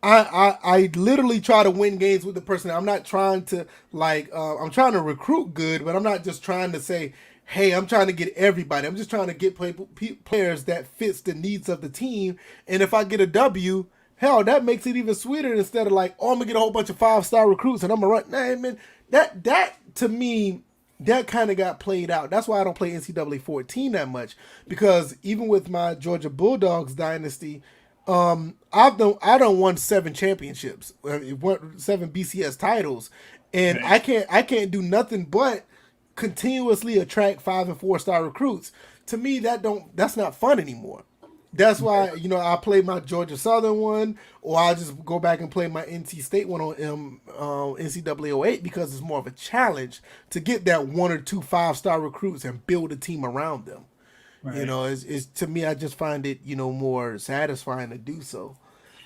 I literally try to win games with the person. I'm not trying to I'm trying to recruit good, but I'm not just trying to say, hey, I'm trying to get everybody. I'm just trying to get players that fits the needs of the team. And if I get a W, hell, that makes it even sweeter instead of like, oh, I'm gonna get a whole bunch of 5-star recruits and I'm gonna run. Nah, man, that to me, that kind of got played out. That's why I don't play NCAA 14 that much, because even with my Georgia Bulldogs dynasty, I done won 7 championships, 7 BCS titles, and I can't do nothing but continuously attract 5 and 4 star recruits. To me, that's not fun anymore. That's why I play my Georgia Southern one, or I just go back and play my NC State one on NCAA 08 because it's more of a challenge to get that 1 or 2 5-star recruits and build a team around them. Right. It's to me, I just find it more satisfying to do so.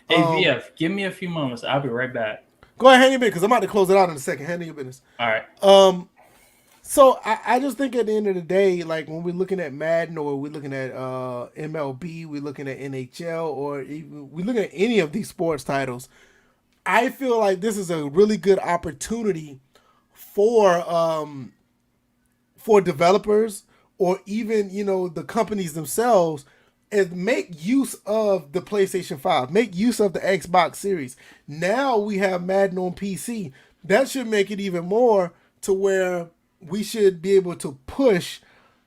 Hey, VF, give me a few moments. I'll be right back. Go ahead, handle your business, because I'm about to close it out in a second. Handle your business. All right. So I just think at the end of the day, like when we're looking at Madden or we're looking at MLB, we're looking at NHL, or even we're looking at any of these sports titles, I feel like this is a really good opportunity for developers or even the companies themselves, and make use of the PlayStation 5, make use of the Xbox Series. Now we have Madden on PC. That should make it even more to where we should be able to push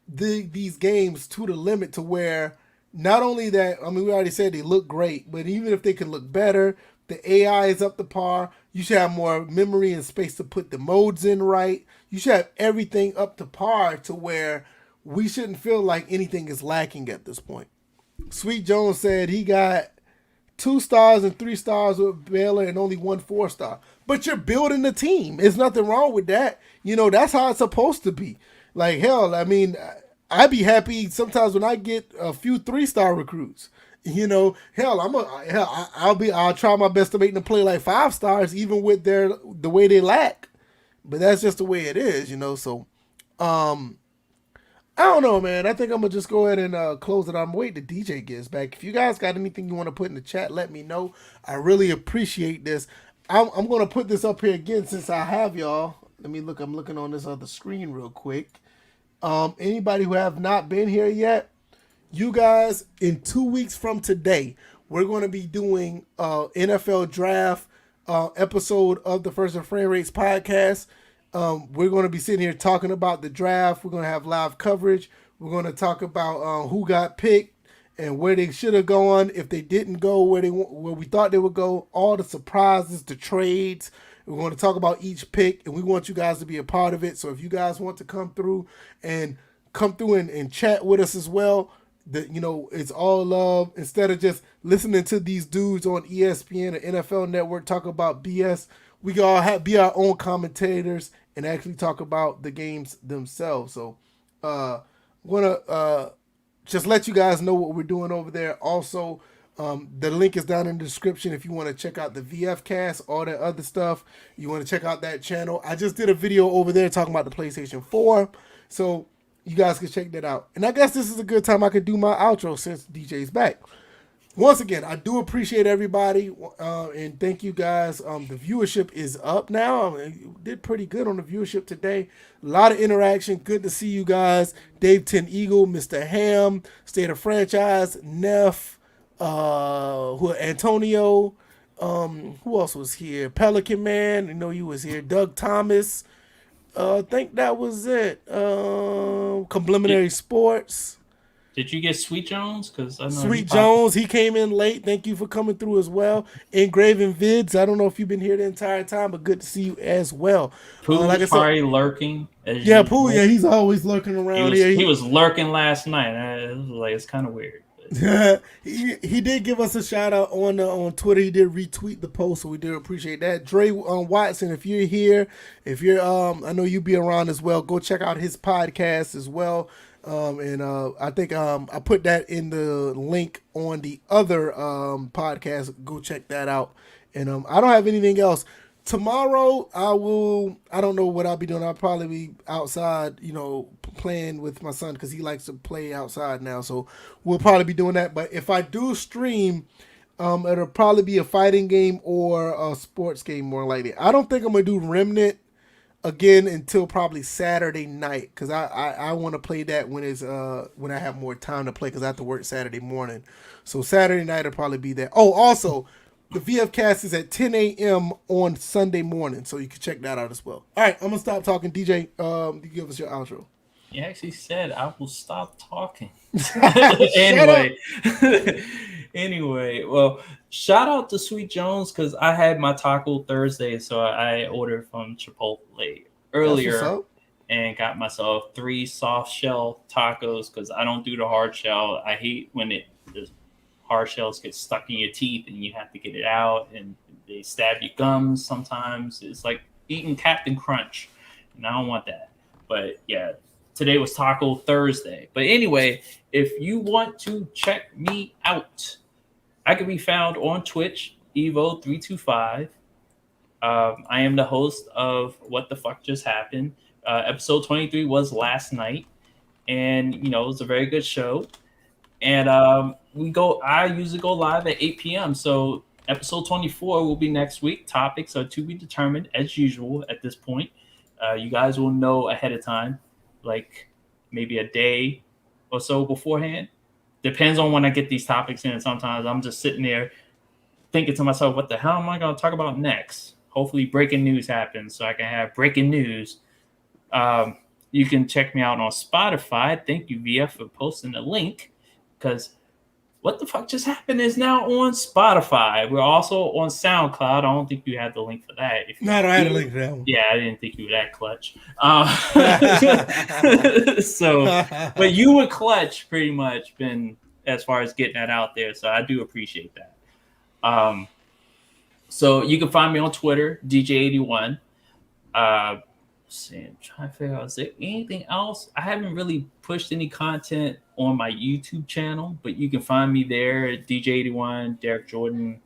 these games to the limit, to where not only that, I mean, we already said they look great, but even if they can look better, the AI is up to par. You should have more memory and space to put the modes in right. You should have everything up to par to where we shouldn't feel like anything is lacking at this point. Sweet Jones said he got 2 stars and 3 stars with Baylor and only 1 4-star. But you're building a team. There's nothing wrong with that. That's how it's supposed to be. Like, hell, I mean, I'd be happy sometimes when I get a few 3-star recruits. Hell, I'll try my best to make them play like 5 stars, even with the way they lack. But that's just the way it is, So, I don't know, man. I think I'm going to just go ahead and close it. I'm waiting till DJ gets back. If you guys got anything you want to put in the chat, let me know. I really appreciate this. I'm going to put this up here again since I have y'all. Let me look. I'm looking on this other screen real quick. Anybody who have not been here yet, you guys, in 2 weeks from today, we're going to be doing NFL draft episode of the First and Framerates podcast. We're going to be sitting here talking about the draft. We're going to have live coverage. We're going to talk about who got picked and where they should have gone, if they didn't go where we thought they would go, all the surprises, the trades. We're going to talk about each pick, and we want you guys to be a part of it. So if you guys want to come through and chat with us as well, it's all love. Instead of just listening to these dudes on ESPN or NFL Network talk about BS, we can all be our own commentators and actually talk about the games themselves. So want to just let you guys know what we're doing over there. Also, the link is down in the description if you want to check out the VF cast, all that other stuff. You want to check out that channel. I just did a video over there talking about the PlayStation 4. So you guys can check that out. And I guess this is a good time I could do my outro since DJ's back. Once again, I do appreciate everybody, and thank you guys. The viewership is up now. I mean, did pretty good on the viewership today. A lot of interaction. Good to see you guys. Dave 10 Eagle, Mr. Ham, State of Franchise, Neff, Antonio, who else was here? Pelican Man, you was here. Doug Thomas. I think that was it. Complimentary Sports. Did you get Sweet Jones? Because I know Sweet Jones, he came in late. Thank you for coming through as well. Engraven Vids, I don't know if you've been here the entire time, but good to see you as well. Pooh like probably lurking. Yeah, Pooh, yeah, he's always lurking around here. He was lurking last night. It's kind of weird. He did give us a shout out on Twitter. He did retweet the post, so we did appreciate that. Dre Watson, if you're here, I know you be around as well. Go check out his podcast as well. I think I put that in the link on the other podcast. Go check that out. And I don't have anything else. Tomorrow I don't know what I'll be doing. I'll probably be outside, playing with my son because he likes to play outside now. So we'll probably be doing that. But if I do stream, it'll probably be a fighting game or a sports game more likely. I don't think I'm going to do Remnant again until probably Saturday night because I want to play that when I have more time to play because I have to work Saturday morning. So Saturday night will probably be that. Oh, also, the VF cast is at 10 a.m. on Sunday morning, so you can check that out as well. All right, I'm going to stop talking. DJ, you give us your outro. You actually said I will stop talking. Anyway, well, shout out to Sweet Jones because I had my Taco Thursday, so I ordered from Chipotle earlier. and got myself 3 soft shell tacos because I don't do the hard shell. I hate when the hard shells get stuck in your teeth and you have to get it out and they stab your gums sometimes. It's like eating Captain Crunch, and I don't want that. But yeah, today was Taco Thursday. But anyway, if you want to check me out, I can be found on Twitch, Evo325. I am the host of What the Fuck Just Happened. Episode 23 was last night, and it was a very good show. And I usually go live at 8 p.m. So episode 24 will be next week. Topics are to be determined as usual at this point. You guys will know ahead of time, like maybe a day or so beforehand. Depends on when I get these topics in. Sometimes I'm just sitting there thinking to myself, what the hell am I going to talk about next? Hopefully breaking news happens so I can have breaking news. You can check me out on Spotify. Thank you, VF, for posting the link, because What the Fuck Just Happened is now on Spotify. We're also on SoundCloud. I don't think you had the link for that. No, I don't have a link for that one. Yeah, I didn't think you were that clutch. But you were clutch pretty much been as far as getting that out there. So I do appreciate that. So you can find me on Twitter, DJ81. I'm trying to figure out, is there anything else? I haven't really pushed any content on my YouTube channel, but you can find me there at DJ81, Derek Jordan.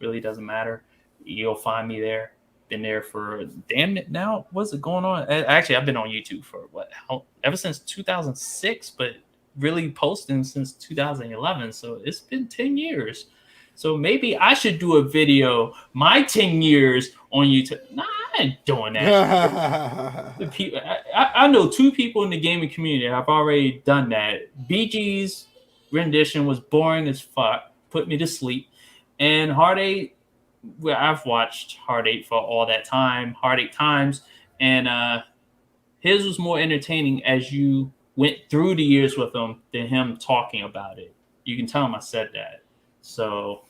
Really doesn't matter. You'll find me there. Been there for damn it now. What's it going on? Actually, I've been on YouTube for ever since 2006, but really posting since 2011. So it's been 10 years. So maybe I should do a video, my 10 years on YouTube. Nah, I ain't doing that. I know 2 people in the gaming community have already done that. BG's rendition was boring as fuck, put me to sleep. And Hard 8, well, I've watched Hard 8 for all that time, Hard 8 times. And his was more entertaining as you went through the years with him than him talking about it. You can tell him I said that. So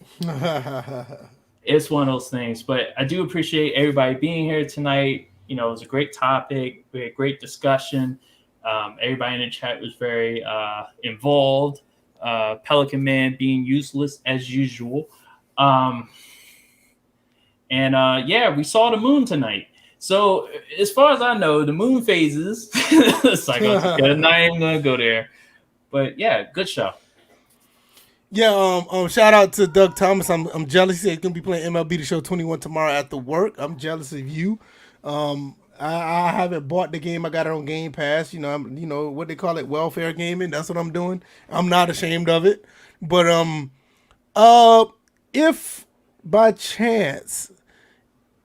it's one of those things. But I do appreciate everybody being here tonight. It was a great topic. We had great discussion. Everybody in the chat was very involved. Pelican Man being useless as usual. We saw the moon tonight. So as far as I know, the moon phases. It's like, I'm not even going to go there. But yeah, good show. Yeah, shout out to Doug Thomas. I'm jealous. He's gonna be playing MLB The Show 21 tomorrow after work. I'm jealous of you. I haven't bought the game. I got it on Game Pass. I'm what they call it, welfare gaming. That's what I'm doing. I'm not ashamed of it. But if by chance,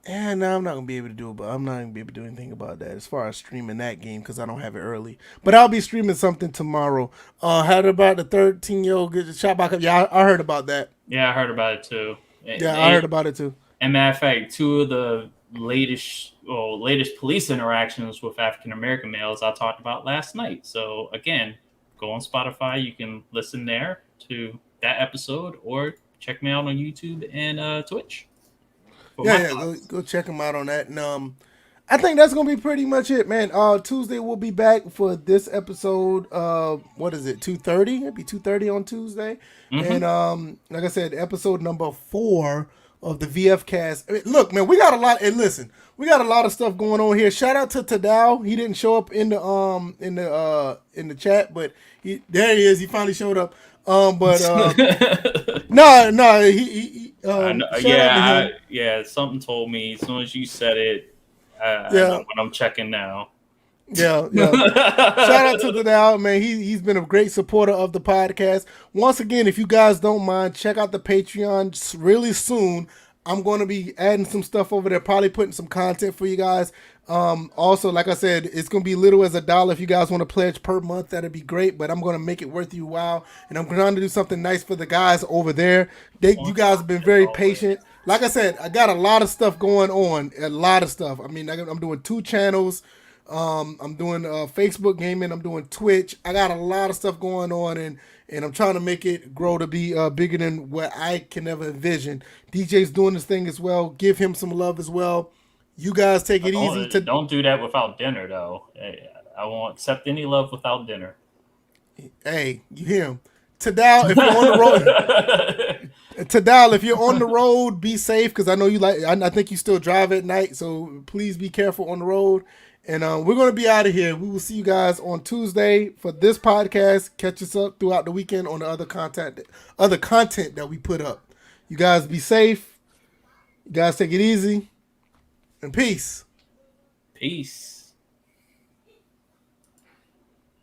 and I'm not gonna be able to do it, but I'm not gonna be able to do anything about that as far as streaming that game because I don't have it early. But I'll be streaming something tomorrow. Heard about the 13-year-old get shot back up? Yeah, I heard about that. Yeah, I heard about it too. I heard about it too. And matter of fact, 2 of the latest police interactions with African American males I talked about last night. So again, go on Spotify. You can listen there to that episode, or check me out on YouTube and Twitch. Go check them out on that. And I think that's gonna be pretty much it, man. Tuesday we'll be back for this episode. What is it? 2:30? It'll be 2:30 on Tuesday. Mm-hmm. And like I said, episode number 4 of the VF Cast. Look, man, we got a lot. And listen, we got a lot of stuff going on here. Shout out to Tadao. He didn't show up in the chat, but there he is. He finally showed up. Something told me as soon as you said it. I know what I'm checking now. Yeah. Shout out to Tadao, man. He's been a great supporter of the podcast. Once again, if you guys don't mind, check out the Patreon really soon. I'm going to be adding some stuff over there, probably putting some content for you guys. Also, like I said, it's going to be little as $1 if you guys want to pledge per month. That'd be great, but I'm going to make it worth your while, and I'm trying to do something nice for the guys over there. You guys have been very patient. Like I said, I got a lot of stuff going on, a lot of stuff. I mean, I'm doing 2 channels. I'm doing Facebook gaming. I'm doing Twitch. I got a lot of stuff going on, and I'm trying to make it grow to be bigger than what I can ever envision. DJ's doing this thing as well. Give him some love as well. You guys take it easy. Don't do that without dinner, though. I won't accept any love without dinner. Hey, you hear him. Tadal, if you're on the road, Tadal, if you're on the road, be safe because I know you like. I think you still drive at night, so please be careful on the road. And we're gonna be out of here. We will see you guys on Tuesday for this podcast. Catch us up throughout the weekend on the other content that we put up. You guys be safe. You guys take it easy. And peace. Peace.